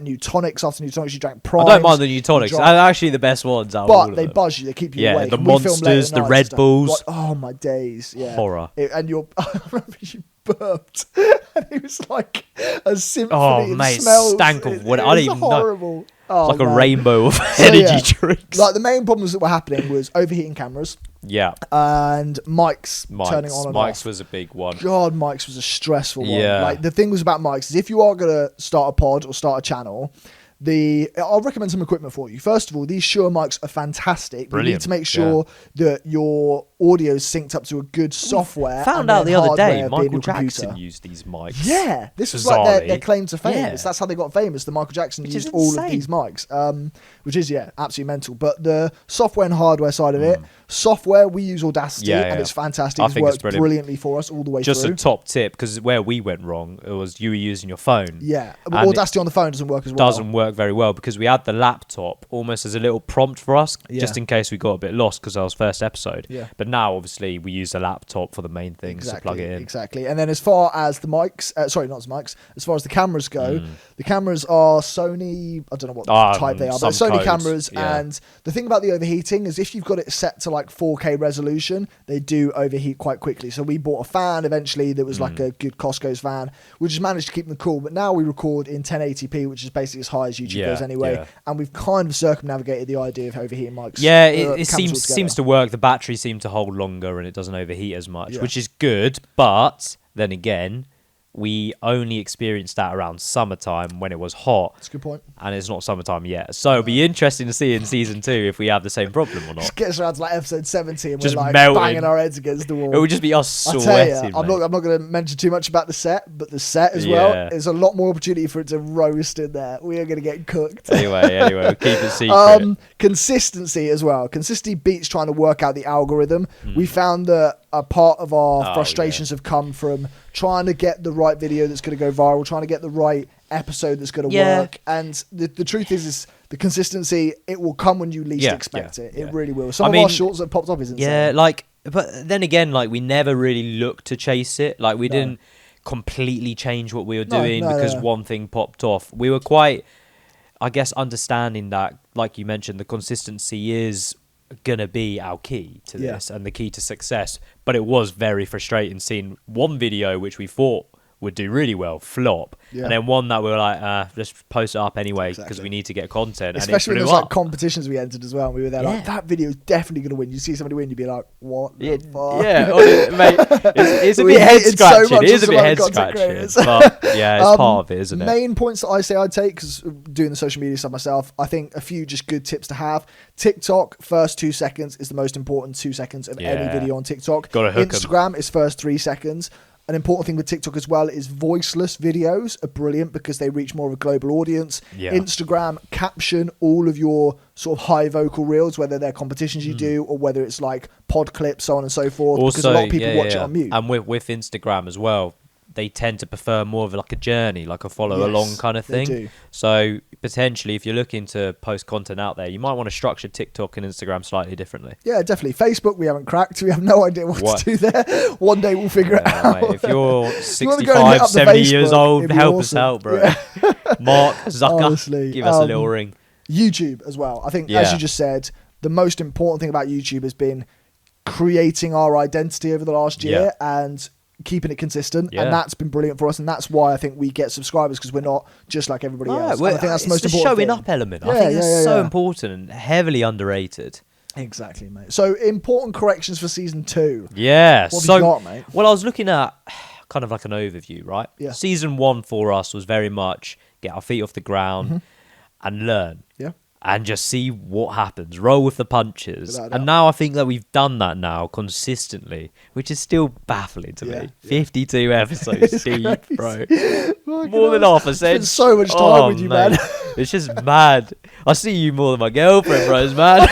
new tonics after new tonics. You drank Primes. I don't mind the new tonics. They're actually the best ones out of all of them. But they buzz you. They keep you awake. The Monsters, the Red Bulls. Oh, my days. Yeah. Horror. I remember you burped. And it was like a symphony of smells. Stank of what? I don't even horrible. know. Oh, it's like a rainbow of energy drinks. Like the main problems that were happening was overheating cameras. Yeah. And mics turning on and off. Mics was a big one. God, mics was a stressful one. Like the thing was about mics is if you are going to start a pod or start a channel, I'll recommend some equipment for you. First of all, these Shure mics are fantastic. Brilliant. You need to make sure that your audio is synced up to a good software. Found out the other day, Michael Jackson used these mics. Yeah, this was like their claim to fame. Yeah. That's how they got famous. The Michael Jackson used all of these mics, which is absolutely mental. But the software and hardware side of it, software we use Audacity, and it's fantastic. It's worked brilliantly for us all the way through. Just a top tip, because where we went wrong, it was you were using your phone. Yeah, but Audacity on the phone doesn't work as well. Doesn't work worked very well because we had the laptop almost as a little prompt for us, just in case we got a bit lost because that was first episode. Yeah. But now, obviously, we use the laptop for the main things to plug it in. Exactly. And then as far as the mics, as far as the cameras go, the cameras are Sony, I don't know what type they are, but Sony cameras. Yeah. And the thing about the overheating is if you've got it set to like 4K resolution, they do overheat quite quickly. So we bought a fan eventually that was like a good Costco's fan. We just managed to keep them cool, but now we record in 1080p, which is basically as high as YouTube goes anyway. Yeah. And we've kind of circumnavigated the idea of overheating mics. Yeah, it seems to work. The batteries seem to hold longer and it doesn't overheat as much, which is good. But then again, we only experienced that around summertime when it was hot. That's a good point. And it's not summertime yet. So it'll be interesting to see in season 2 if we have the same problem or not. Just get us around to like episode 70 and just we're like melting. banging our heads against the wall. It would just be us sweating. I'm not going to mention too much about the set, but the set as well, there's a lot more opportunity for it to roast in there. We are going to get cooked. Anyway, we'll keep it secret. Consistency as well. Consistency beats trying to work out the algorithm. We found that a part of our frustrations have come from trying to get the right video that's going to go viral, trying to get the right episode that's going to work. And the truth is the consistency, it will come when you least expect it. It really will. Some of our shorts that popped off is insane. Yeah, but then again, we never really looked to chase it. We didn't completely change what we were doing because one thing popped off. We were quite, I guess, understanding that, like you mentioned, the consistency is gonna be our key to this and the key to success. But it was very frustrating seeing one video which we thought would do really well flop, and then one that we were like, just post it up anyway because we need to get content. Especially and when there's competitions we entered as well, and we were there like, that video is definitely going to win. You see somebody win, you'd be like, what the fuck? Yeah, mate, it's a bit head scratching. It is a bit head scratching, but it's part of it, isn't it? Main points that I say I'd take, because doing the social media stuff myself, I think a few just good tips to have. TikTok, first 2 seconds is the most important 2 seconds of any video on TikTok. Instagram is first 3 seconds. An important thing with TikTok as well is voiceless videos are brilliant because they reach more of a global audience. Instagram, caption all of your sort of high vocal reels, whether they're competitions you do or whether it's like pod clips, so on and so forth. Also, because a lot of people watch it on mute. And with Instagram as well, they tend to prefer more of like a journey, like a follow along kind of thing. They do. So potentially, if you're looking to post content out there, you might want to structure TikTok and Instagram slightly differently. Yeah, definitely. Facebook, we haven't cracked. We have no idea what to do there. One day we'll figure it out. Mate, if you're 65, 70 years old, help us out, bro. Mark Zucker, honestly, give us a little ring. YouTube as well. I think, as you just said, the most important thing about YouTube has been creating our identity over the last year and keeping it consistent, and that's been brilliant for us, and that's why I think we get subscribers, because we're not just like everybody else. I think that's the most important showing up element. I think that's so important and heavily underrated. Exactly, mate. So important corrections for season 2. Yeah. What have you got, mate? Well, I was looking at kind of like an overview, right? Yeah. Season 1 for us was very much get our feet off the ground and learn. Yeah. And just see what happens. Roll with the punches. And now I think that we've done that now consistently, which is still baffling to me. 52 episodes deep, bro. More than half a century. So much time with you, man. It's just mad. I see you more than my girlfriend, bro. It's mad.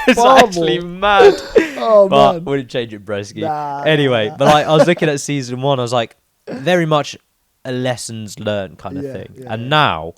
It's actually mad. But man, wouldn't change it, broski. Anyway, but I was looking at season 1. I was like, very much a lessons learned kind of thing. And now,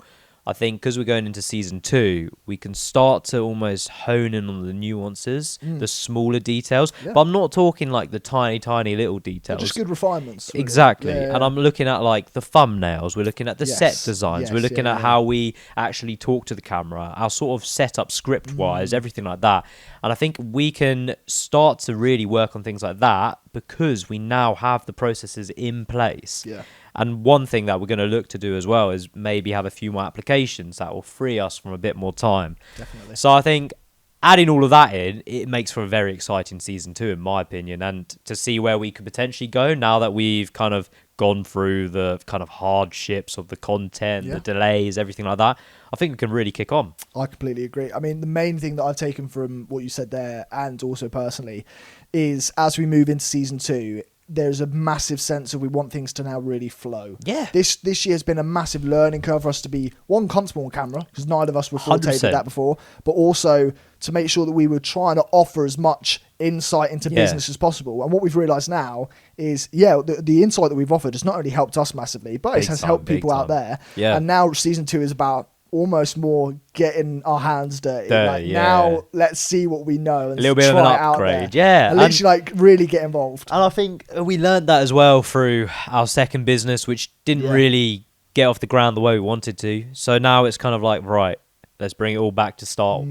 I think because we're going into season 2, we can start to almost hone in on the nuances, the smaller details. But I'm not talking like the tiny, tiny little details. Just good refinements. Really. Exactly. And I'm looking at like the thumbnails. We're looking at the set designs. We're looking at how we actually talk to the camera, our sort of setup script-wise, everything like that. And I think we can start to really work on things like that because we now have the processes in place. Yeah. And one thing that we're going to look to do as well is maybe have a few more applications that will free us from a bit more time. Definitely. So I think adding all of that in, it makes for a very exciting season 2, in my opinion, and to see where we could potentially go now that we've kind of gone through the kind of hardships of the content, the delays, everything like that. I think we can really kick on. I completely agree. I mean, the main thing that I've taken from what you said there, and also personally, is as we move into season 2, there's a massive sense of we want things to now really flow. Yeah. This year has been a massive learning curve for us to be, one, comfortable on camera, because neither of us were full tape at that before, but also to make sure that we were trying to offer as much insight into business as possible. And what we've realised now is, the insight that we've offered has not only helped us massively, but it has helped people out there. Yeah. And now season 2 is about almost more getting our hands dirty. Now let's see what we know and a little bit of an upgrade. Yeah, and literally really get involved. And I think we learned that as well through our second business, which didn't really get off the ground the way we wanted to. So now it's kind of like, right, let's bring it all back to start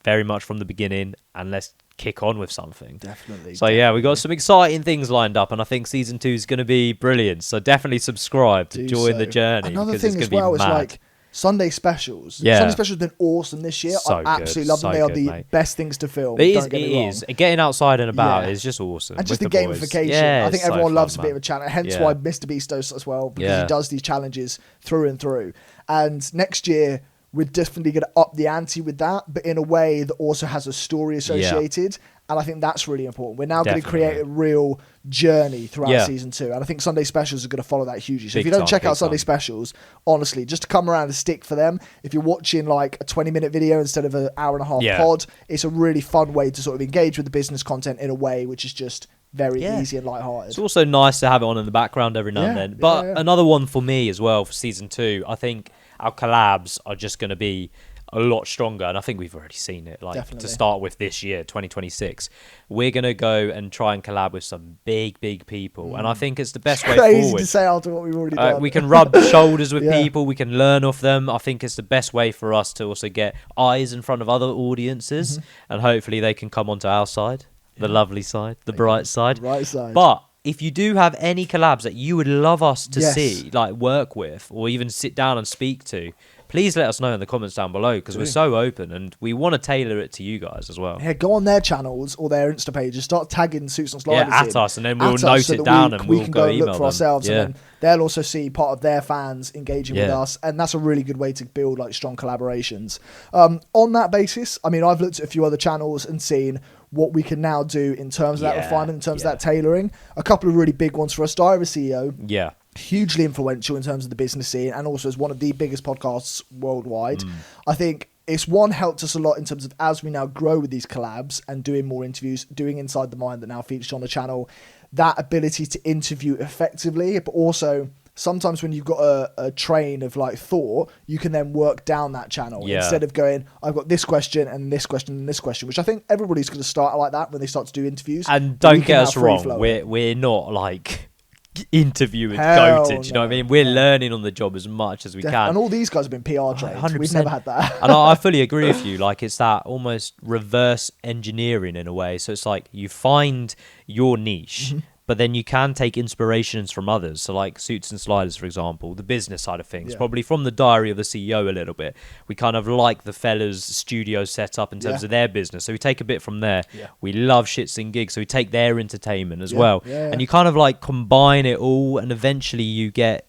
very much from the beginning, and let's kick on with something. Definitely. So yeah, we got some exciting things lined up, and I think season 2 is going to be brilliant. So definitely subscribe to join the journey. Another thing as well is like Sunday specials. Yeah. Sunday specials have been awesome this year. I absolutely love them. They are the best things to film. It is. Getting outside and about is just awesome. And just the gamification. Yeah, I think everyone loves a bit of a challenge. Hence why Mr. Beast does as well, because he does these challenges through and through. And next year, we're definitely going to up the ante with that, but in a way that also has a story associated. And I think that's really important. We're now going to create a real journey throughout season 2. And I think Sunday specials are going to follow that hugely. So if you don't check out Sunday specials, honestly, just to come around and stick for them, if you're watching like a 20-minute video instead of an hour and a half pod, it's a really fun way to sort of engage with the business content in a way which is just very easy and lighthearted. It's also nice to have it on in the background every now and then. But another one for me as well for season 2, I think our collabs are just going to be a lot stronger, and I think we've already seen it. To start with this year, 2026, we're going to go and try and collab with some big people, and I think it's the best way forward. Crazy to say after what we've already done. We can rub shoulders with people, we can learn off them. I think it's the best way for us to also get eyes in front of other audiences, and hopefully they can come onto our side, the lovely side, the bright side. But if you do have any collabs that you would love us to see, work with, or even sit down and speak to, please let us know in the comments down below, because we're so open and we want to tailor it to you guys as well. Yeah, go on their channels or their Insta pages, start tagging Suits and Sliders at us, and then we'll note it down and we'll go email look for ourselves. And then they'll also see part of their fans engaging with us, and that's a really good way to build strong collaborations. On that basis, I mean, I've looked at a few other channels and seen what we can now do in terms of that refinement, in terms of that tailoring. A couple of really big ones for us. Diary of a CEO. Hugely influential in terms of the business scene, and also as one of the biggest podcasts worldwide. I think it's helped us a lot in terms of, as we now grow with these collabs and doing more interviews, doing Inside the Mind that now features on the channel, that ability to interview effectively, but also sometimes when you've got a train of thought, you can then work down that channel instead of going, I've got this question and this question and this question, which I think everybody's going to start like that when they start to do interviews. And don't get us wrong, we're not interviewing goated, you know what I mean? We're learning on the job as much as we can. And all these guys have been PR trained. 100%. We've never had that. And I fully agree with you. It's that almost reverse engineering in a way. So it's you find your niche, but then you can take inspirations from others. So Suits and Sliders, for example, the business side of things, probably from the Diary of the CEO a little bit. We kind of like the fellas' studio set up in terms of their business. So we take a bit from there. We love Shits and Gigs, so we take their entertainment as well. And you kind of combine it all, and eventually you get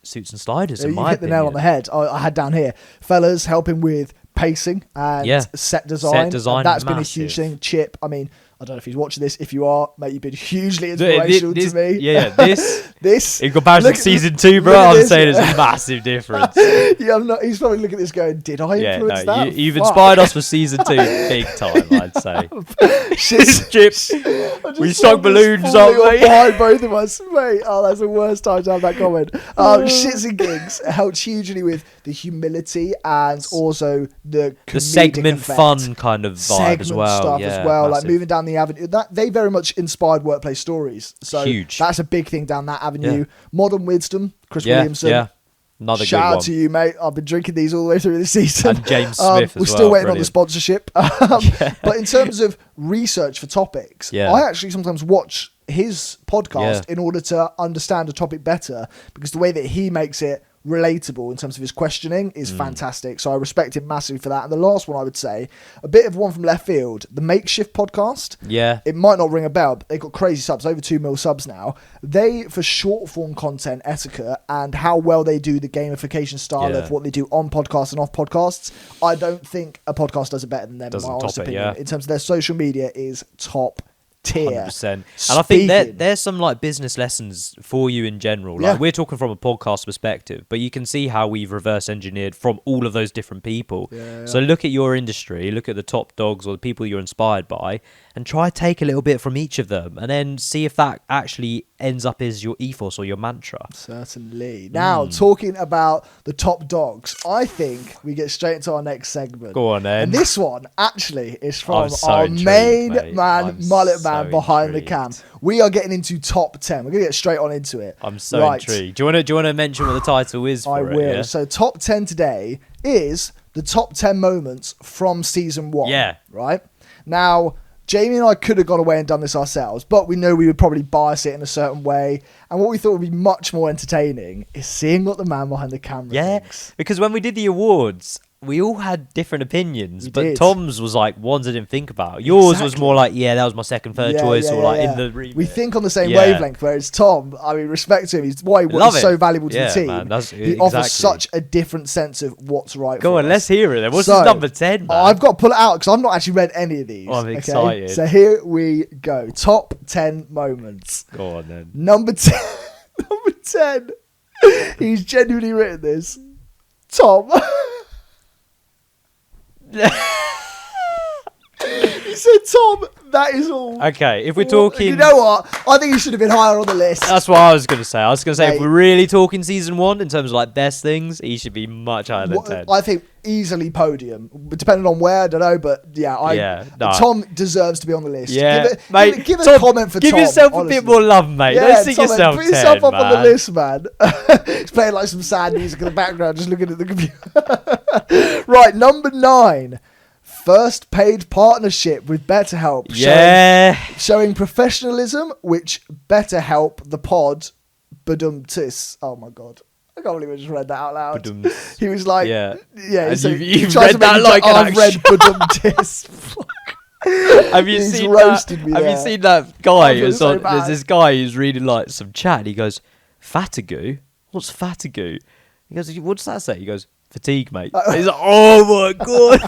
Suits and Sliders, in my opinion. You hit the nail on the head. I had down here, fellas helping with pacing and set design. That's been a huge thing. Chip, I mean, I don't know if he's watching this. If you are, mate, you've been hugely inspirational to me. Yeah, this in comparison to season 2, bro, I'm saying there's a massive difference. He's probably looking at this going, did I influence that? You've inspired us for season 2 big time, I'd say. Chips. We sung balloons up, mate. Behind both of us, mate. Oh, that's the worst time to have that comment. Shits and Gigs helped hugely with the humility and also the segment effect. Fun kind of vibe as well. Stuff as well, moving down the avenue that they very much inspired workplace stories. So huge. That's a big thing down that avenue. Modern Wisdom, Chris Williamson. Another shout good one. out to you, mate. I've been drinking these all the way through the season. And James Smith as we're still waiting on the sponsorship. But in terms of research for topics, I actually sometimes watch his podcast in order to understand a topic better, because the way that he makes it relatable in terms of his questioning is fantastic. So I respect him massively for that. And the last one I would say, a bit of one from left field, the Makeshift podcast. It might not ring a bell, but they've got crazy subs, over 2 mil subs now. They, for short form content etiquette and how well they do the gamification style of what they do on podcasts and off podcasts, I don't think a podcast does it better than them, in my honest opinion. In terms of their social media is top tier. 100%. And I think there's some like business lessons for you in general. Like we're talking from a podcast perspective, but you can see how we've reverse engineered from all of those different people. So look at your industry, look at the top dogs or the people you're inspired by, and try take a little bit from each of them, and then see if that actually ends up as your ethos or your mantra. Certainly. Now, talking about the top dogs, I think we get straight into our next segment. Go on then. And this one actually is from our main man, Mullet Man, behind the cam. We are getting into top 10. We're going to get straight on into it. I'm so intrigued. Do you want to mention what the title is for it? I will. Yeah? So top 10 today is the top 10 moments from season 1. Yeah. Right? Now, Jamie and I could have gone away and done this ourselves, but we know we would probably bias it in a certain way. And what we thought would be much more entertaining is seeing what the man behind the camera thinks. Because when we did the awards, we all had different opinions, but Tom's was like ones I didn't think about. Yours was more like, that was my second, third choice, or like in the remit. We think on the same wavelength, whereas Tom, I mean, respect to him, he's why he's so valuable to the team. Man, he offers such a different sense of what's right for us. Let's hear it then. What's his number 10, man? I've got to pull it out because I've not actually read any of these. Oh, I'm excited. So here we go. Top 10 moments. Go on then. Number 10. Number 10. He's genuinely written this. Tom. He said, Tom, that is all. Okay, if we're talking... You know what? I think he should have been higher on the list. That's what I was going to say. I was going to say, if we're really talking season 1 in terms of like best things, he should be much higher than 10. I think easily podium. Depending on where, I don't know, but Tom deserves to be on the list. Yeah, give a comment for Tom. Give yourself a bit more love, mate. Don't think yourself 10, put yourself up on the list, man. He's playing like some sad music in the background, just looking at the computer. Right, number 9. First paid partnership with BetterHelp. Showing professionalism, which BetterHelp, the pod, badum-tis. Oh my God. I can't believe I just read that out loud. Badums. He was like, so you've read that like an I've read badum-tis. Have you seen that guy? There's this guy who's reading like some chat and he goes, Fatigue? What's Fatigue? He goes, what does that say? He goes, fatigue, mate. He's like, oh my God.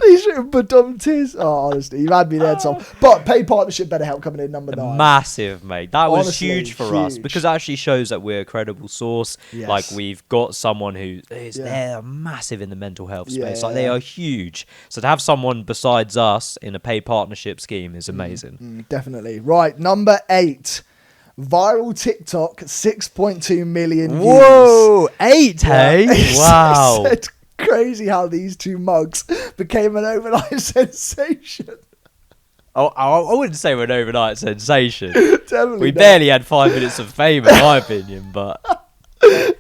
He's written badum-tis. Oh, honestly, you had me there, Tom. But paid partnership BetterHelp coming in number 9. Massive, mate. That was huge for us because it actually shows that we're a credible source. Yes. Like we've got someone who is they're massive in the mental health space. Like they are huge. So to have someone besides us in a paid partnership scheme is amazing. Definitely. Right, number 8. Viral TikTok, 6.2 million views. Whoa, 8, hey? Wow. It's crazy how these two mugs became an overnight sensation. Oh, I wouldn't say we're an overnight sensation. We barely had 5 minutes of fame, in my opinion, but...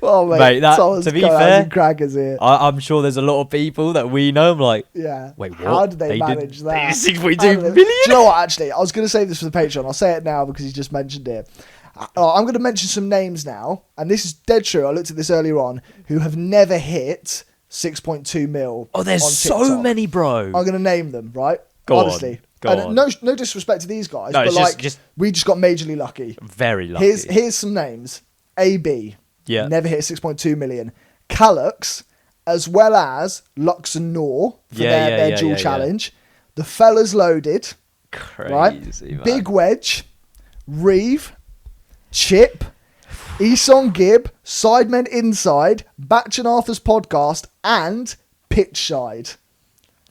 Well, mate, to be fair, crackers here. I'm sure there's a lot of people that we know. I'm like, wait, what? How did they manage that? 6.2 million? Do you know what, actually? I was going to save this for the Patreon. I'll say it now because you just mentioned it. I'm going to mention some names now, and this is dead true. I looked at this earlier on, who have never hit 6.2 mil. Oh, there's so many, bro. I'm going to name them, right? Honestly. Go on. No disrespect to these guys, but we just got majorly lucky. Very lucky. Here's some names. AB. Yeah. Never hit 6.2 million. Calux, as well as Lux and Nor for their dual challenge. The Fellas Loaded. Crazy, right? Man. Big Wedge. Reeve. Chip. Esong Gibb. Sidemen Inside. Batch and Arthur's Podcast. And Pitchside.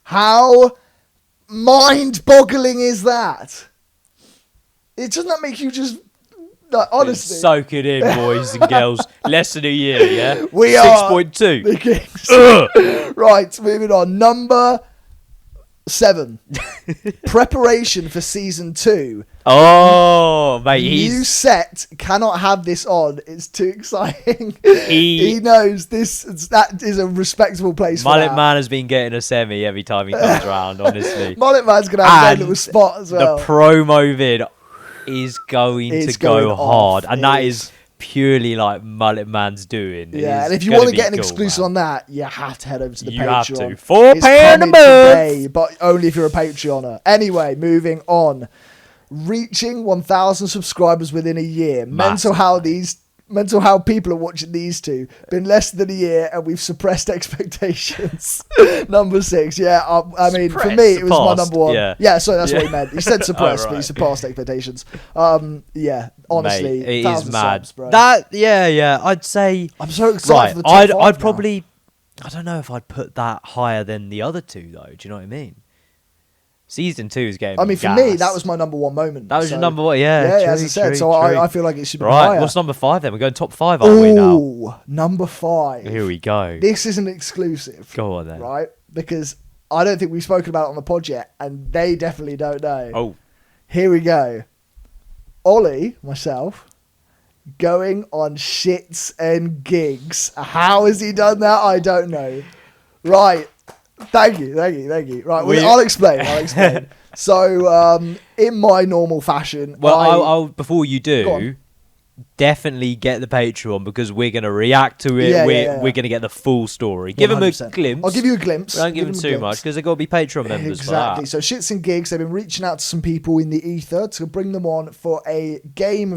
How mind-boggling is that? Doesn't that make you just... No, honestly. Soak it in, boys and girls. Less than a year, yeah? We 6.2. The Kings. Right, moving on. Number 7. Preparation for season 2. Oh, mate. New set. Cannot have this on. It's too exciting. He knows that is a respectable place for Mullet Man has been getting a semi every time he comes around, honestly. Mullet Man's going to have a little spot as well. The promo vid is going to go hard, and that is purely like Mullet Man's doing. Yeah, and if you want to get an exclusive on that, you have to head over to the Patreon. You have to. £4 a month, today, but only if you're a Patreoner. Anyway, moving on. Reaching 1,000 subscribers within a year. Mental how these Mental how people are watching these two. Been less than a year and we've suppressed expectations. Number 6. Yeah, I mean, for me, it was my number 1. Yeah, sorry, that's what he meant. He said suppressed, but he surpassed expectations. Yeah, honestly, mate, it is mad. Subs, bro. I'd say... I'm so excited for the top 5 I'd probably... I don't know if I'd put that higher than the other two, though. Do you know what I mean? Season 2 is getting I mean, for me, that was my number 1 moment. That was your number 1, yeah. Yeah, as I said. So I feel like it should be right, higher. What's number 5 then? We're going top 5, aren't we now? Oh, number 5. Here we go. This is an exclusive. Go on then. Right? Because I don't think we've spoken about it on the pod yet, and they definitely don't know. Oh. Here we go. Ollie, myself, going on shits and gigs. How has he done that? I don't know. Right. Thank you. Right, well, I'll explain. So, in my normal fashion... Well, I'll before you do, definitely get the Patreon because we're going to react to it. We're going to get the full story. Give them a glimpse. I'll give you a glimpse. Don't give them too much because they've got to be Patreon members exactly. for that. So Shits and Gigs, they've been reaching out to some people in the ether to bring them on for a game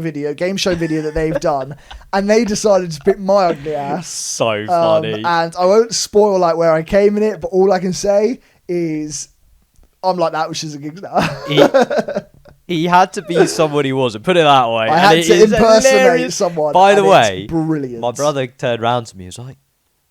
show video that they've done. And they decided to pick my ugly ass. So funny. And I won't spoil like where I came in it, but all I can say is I'm like that with Shits and Gigs now. He had to be someone he wasn't. Put it that way. I had to impersonate someone. By the way, brilliant. My brother turned around to me and was like,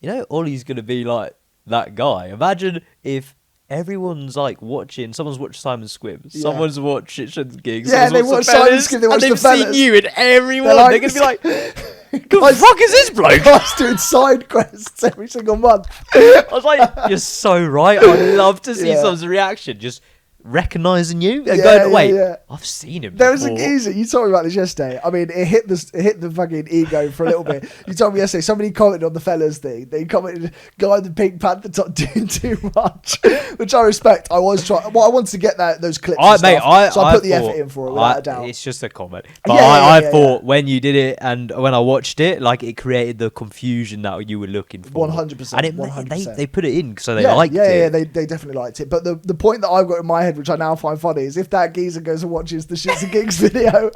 you know, Ollie's going to be like that guy. Imagine if everyone's like watching, someo's watched Simon Squibb, someone's watched Shits and Gigs, they watch Simon Squibb, they watch and the fellas. They've seen you in everyone. They're going to be like, the fuck is this bloke? Guys doing side quests every single month. I was like, you're so right. I'd love to see someone's reaction. Just recognising you and going, wait, I've seen him there was before. a geezer, you told me about this yesterday. I mean, it hit the fucking ego for a little bit. You told me yesterday, somebody commented on the fellas thing. They commented, guy in the Pink Panther top doing too much, which I respect. I was trying, well, I wanted to get those clips so I put the effort in for it without a doubt. It's just a comment. But I thought when you did it and when I watched it, like it created the confusion that you were looking for. 100%. And 100%. they put it in so they liked it. Yeah, they definitely liked it. But the point that I've got in my head, which I now find funny, is if that geezer goes and watches the Shits and Gigs video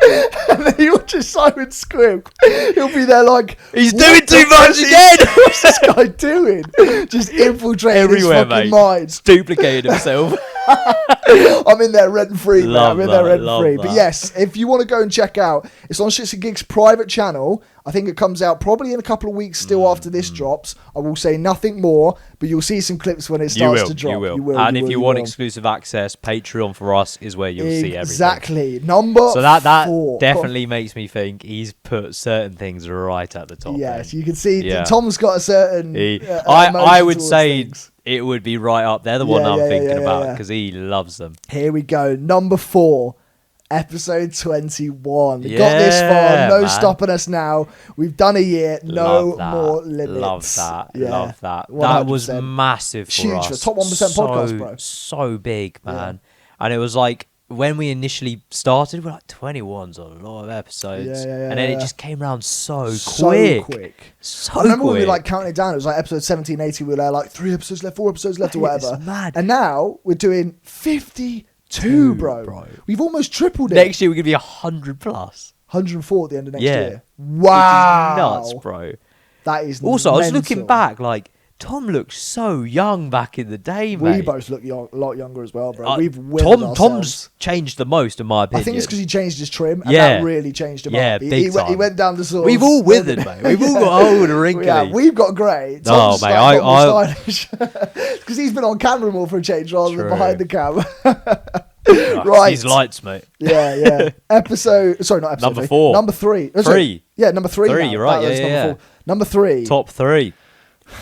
and then he watches Simon Squibb, he'll be there like, he's doing too much again. What's this guy doing? Just infiltrating everywhere, his fucking mind. Duplicating himself. I'm in there rent free. But yes, if you want to go and check out, it's on Shits and Gigs' private channel. I think it comes out probably in a couple of weeks still after this drops. I will say nothing more, but you'll see some clips when it starts to drop. You will. And if you want exclusive access, Patreon for us is where you'll see everything. Exactly. Number 4. So that definitely makes me think he's put certain things right at the top. Yes, you can see Tom's got a certain... I would say... things. It would be right up there, the one I'm thinking about, because he loves them. Here we go. Number 4, episode 21. We got this far. No stopping us now. We've done a year. No more limits. Love that. Yeah. Love that. 100%. That was massive for us. Huge. Top 1% podcast, bro. So big, man. And it was like, when we initially started, we're like, 21's a lot of episodes. And then it just came around so quick. I remember when we like counting it down, it was like episode 17, 18, we were like 3 episodes left, 4 episodes left, or whatever. It's mad. And now we're doing 52, bro. We've almost tripled it. Next year we're going to be 100 plus. 104 at the end of next year. Wow. Which is nuts, bro. That is also, mental. I was looking back, like, Tom looked so young back in the day, mate. We both look a lot younger as well, bro. We've winned ourselves. Tom's changed the most, in my opinion. I think it's because he changed his trim, and that really changed him up. He went down the sort. We've all withered, mate. We've all got old and wrinkly. Yeah, we've got grey. Tom's stylish. Because he's been on camera more for a change rather than behind the camera. Right. These lights, mate. Yeah. Sorry, not episode. Number 4. Number 3. Yeah, number 3. You're right. Yeah. Number 3. Top 3.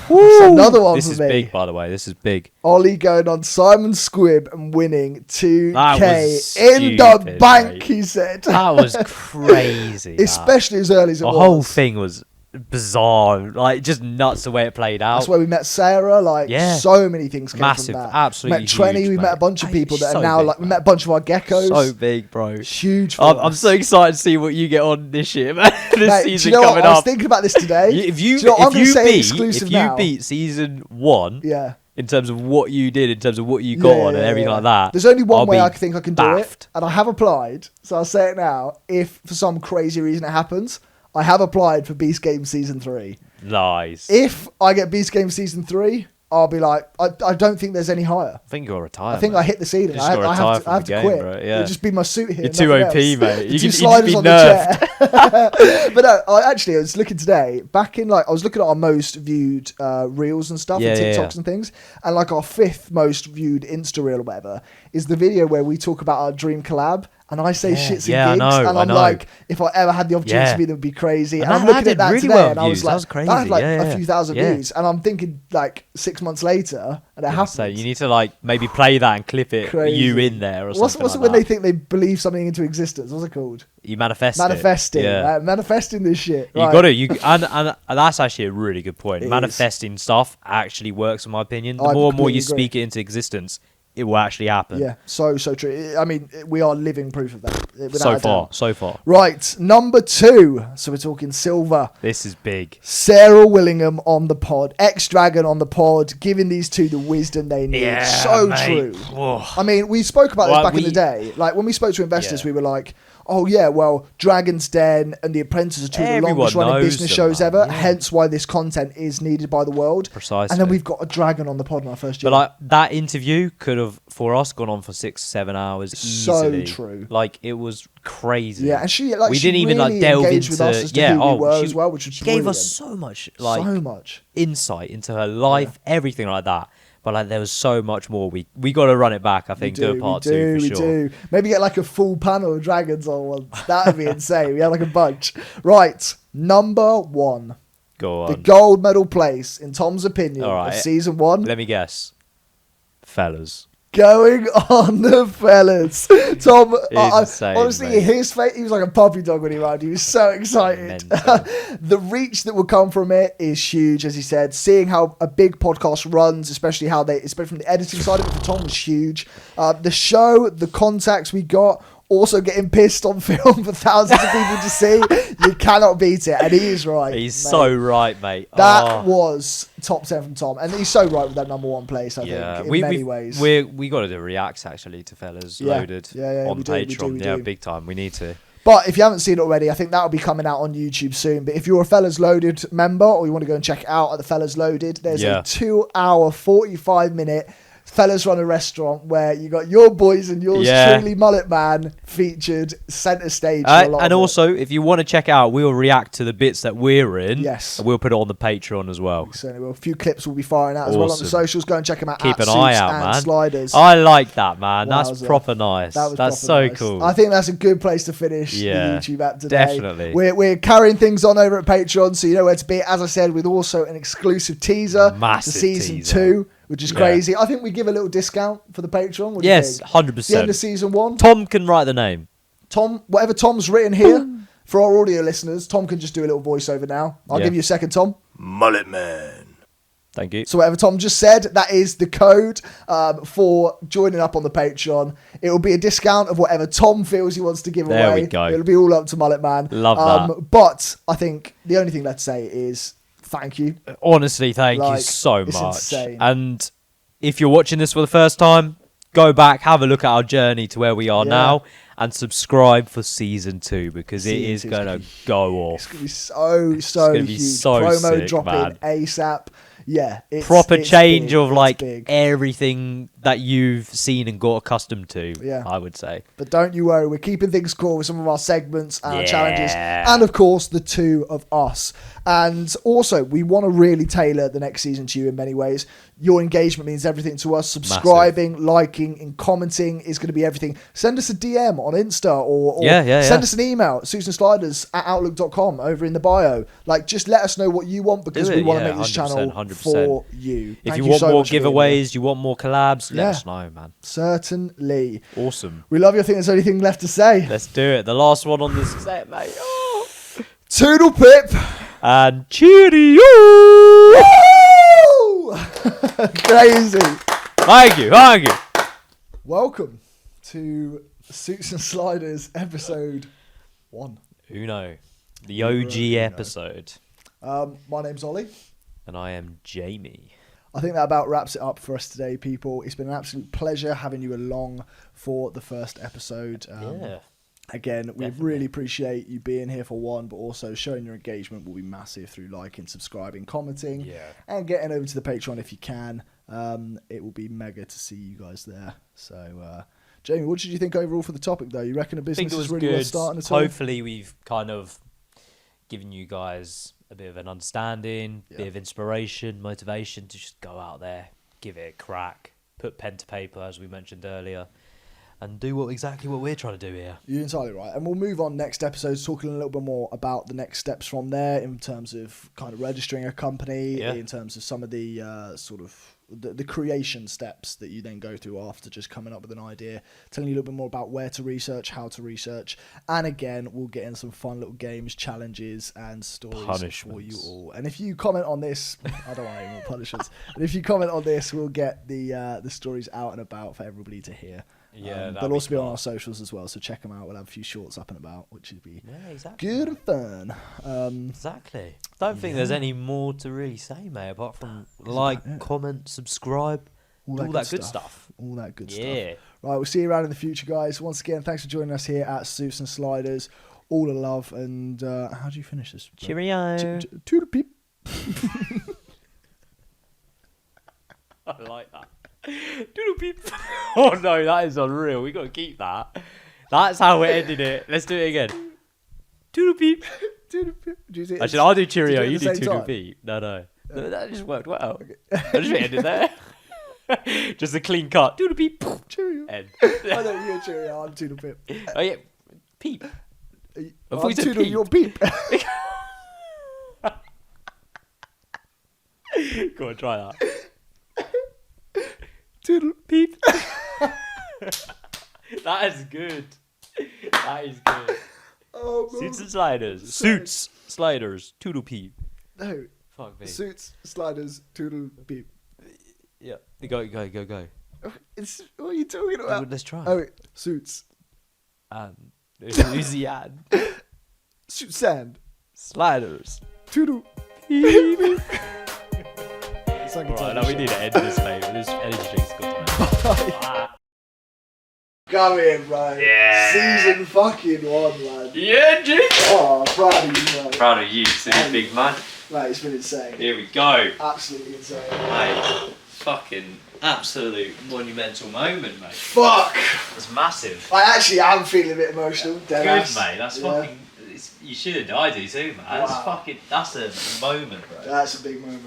Another one this for is me. Big, by the way. This is big. Ollie going on Simon Squibb and winning 2K in the bank, mate. He said. That was crazy. Especially as early as it was. The whole thing was bizarre. Like, just nuts the way it played out. That's where we met Sarah. Like, so many things came massive, from that. Absolutely met Trenny. Huge, we met a bunch of people that are now, big, like, we met a bunch of our geckos. So big, bro. Huge for I'm so excited to see what you get on this year, man. This season coming up. I was thinking about this today. If you beat season 1, in terms of what you did, in terms of what you got on and everything like that. There's only one way I think I can do it, and I have applied, so I'll say it now. If for some crazy reason it happens, I have applied for Beast Game Season 3. Nice. If I get Beast Game Season 3, I'll be like, I don't think there's any higher. I think you're retired. I think I hit the ceiling. I have to quit. Bro. Yeah. It'll just be my suit here. You're too OP, else. mate. You can sliders be on nerfed. the chair. But no, I was looking today, back in I was looking at our most viewed reels and stuff, and TikToks and things, and like our 5th most viewed Insta reel or whatever is the video where we talk about our dream collab. And I say shits and gigs, and I'm like, if I ever had the opportunity to be, that would be crazy. And I'm looking at that really today, and I was like, that had like a few thousand views. And I'm thinking like 6 months later, and it happened. So you need to like maybe play that and clip it, you in there or something. What's it when they think they believe something into existence? What's it called? You manifest manifesting. Manifesting this shit. You got to. And that's actually a really good point. Manifesting stuff actually works, in my opinion. The more and more you speak it into existence, it will actually happen. Yeah, so true. I mean, we are living proof of that. So far. Right, number 2. So we're talking silver. This is big. Sarah Willingham on the pod. X-Dragon on the pod. Giving these two the wisdom they need. Yeah, so mate. true. Whoa. I mean, we spoke about this back in the day. Like, when we spoke to investors, we were like, oh yeah, well, Dragon's Den and The Apprentice are two of the longest running business shows ever. Yeah. Hence why this content is needed by the world. Precisely. And then we've got a dragon on the pod in our first year. But like that interview could have, for us, gone on for 6-7 hours easily. So true. Like it was crazy. Yeah, and she didn't even really delve engaged into with us as to who we were as well, which was gave us so much insight into her life, everything like that. But like there was so much more. We got to run it back. I think do a part 2 for sure. Maybe get like a full panel of dragons on one. That'd be insane. We had like a bunch. Right, number 1. Go on. The gold medal place, in Tom's opinion, of season 1. Let me guess, fellas. Going on the fellas. Tom, Insane, honestly, mate. his face, he was like a puppy dog when he ran. He was so excited. The reach that will come from it is huge, as he said. Seeing how a big podcast runs, especially from the editing side of it for Tom, was huge. The show, the contacts we got, also getting pissed on film for thousands of people to see. You cannot beat it. And he is right. He's so right, mate. That was top 10 from Tom. And he's so right with that number 1 place, I think, in many ways. We got to do reacts, actually, to fellas loaded on Patreon. We do. Big time. We need to. But if you haven't seen it already, I think that will be coming out on YouTube soon. But if you're a Fellas Loaded member or you want to go and check it out at the Fellas Loaded, there's a 2-hour, 45-minute Fellas Run a Restaurant where you got your boys and yours truly, Mullet Man, featured centre stage. And also, if you want to check it out, we'll react to the bits that we're in. Yes. And we'll put it on the Patreon as well. We certainly will. A few clips will be firing out as well on the socials. Go and check them out. Keep an eye out, man. Sliders. I like that, man. That's proper nice. That's so nice. Cool. I think that's a good place to finish the YouTube app today. Definitely. We're carrying things on over at Patreon, so you know where to be. As I said, with also an exclusive teaser to season 2. Which is crazy. I think we give a little discount for the Patreon. What do you think? 100%. The end of season 1. Tom can write the name. Tom, whatever Tom's written here, for our audio listeners, Tom can just do a little voiceover now. I'll give you a second, Tom. Mullet Man. Thank you. So whatever Tom just said, that is the code for joining up on the Patreon. It will be a discount of whatever Tom feels he wants to give away. There we go. It'll be all up to Mullet Man. Love that. But I think the only thing left to say is thank you. Honestly, thank you so much. Insane. And if you're watching this for the first time, go back, have a look at our journey to where we are now, and subscribe for season 2 because it is going to go off. It's going to be so huge. Promo sick, dropping man. ASAP. Yeah, proper change big. of like big. Everything that you've seen and got accustomed to. Yeah, I would say. But don't you worry, we're keeping things cool with some of our segments and our challenges, and of course the 2 of us. And also, we want to really tailor the next season to you in many ways. Your engagement means everything to us. Subscribing, liking, and commenting is going to be everything. Send us a DM on Insta or send us an email, suitsandsliders@outlook.com over in the bio. Like, just let us know what you want because we want to make this channel 100%. For you. If you want more giveaways, you want more collabs, let us know, man. Certainly. Awesome. We love you. I think there's anything left to say. Let's do it. The last one on this set, mate. Toodle pip. And cheerio. Crazy. Thank you. Welcome to Suits and Sliders episode 1. Uno. The OG episode. My name's Ollie. And I am Jamie. I think that about wraps it up for us today, people. It's been an absolute pleasure having you along for the first episode. Again, we really appreciate you being here for one, but also showing your engagement will be massive through liking, subscribing, commenting, and getting over to the Patreon if you can. It will be mega to see you guys there. So, Jamie, what did you think overall for the topic, though? You reckon a business is really worth starting at all? Hopefully, we've kind of given you guys a bit of an understanding, bit of inspiration, motivation to just go out there, give it a crack, put pen to paper, as we mentioned earlier, and do exactly what we're trying to do here. You're entirely right. And we'll move on next episodes talking a little bit more about the next steps from there in terms of kind of registering a company, in terms of some of the sort of the creation steps that you then go through after just coming up with an idea, telling you a little bit more about where to research, how to research. And again, we'll get in some fun little games, challenges, and stories for you all. And if you comment on this, I don't want any more punishments. And if you comment on this, we'll get the stories out and about for everybody to hear. They'll also be on our socials as well, so check them out. We'll have a few shorts up and about, which would be good and fun. Exactly. Don't think there's any more to really say, mate, apart from comment, subscribe, all that good stuff. All that good stuff. Right, we'll see you around in the future, guys. Once again, thanks for joining us here at Suits and Sliders. All the love, and how do you finish this? Cheerio. Toodle peep. I like that. Doodle peep. Oh no, that is unreal. We got to keep that. That's how we're ending it. Let's do it again. Doodle peep. Doodle peep. Actually, I'll do cheerio. You do doodle peep. No, that just worked well. Okay. I just ended there. Just a clean cut. Doodle peep. Cheerio. End. I know you're cheerio. I'm doodle peep. Oh yeah, peep. I'm doodle your peep. Go on, try that. Toodle peep. That is good. That is good. Oh, Suits and Sliders. Suits, Sliders, Toodle peep. No. Fuck me. Suits, Sliders, Toodle peep. Yeah. Go. What are you talking about? Let's try. Oh, wait. Suits. Louisiana. Suits sand. Sliders. Toodle peep. Alright, now we need to end this, mate. This energy drink's got to Come in, bro. Yeah. Season fucking 1, man. Yeah, G. Oh, proud of you, man. Proud of you too, big man. Mate, it's been insane. Here we go. Absolutely insane. Mate, fucking absolute monumental moment, mate. Fuck. That's massive. I actually am feeling a bit emotional. Good, mate. That's fucking... You should. I do too, man. Wow. That's a moment, bro. That's a big moment.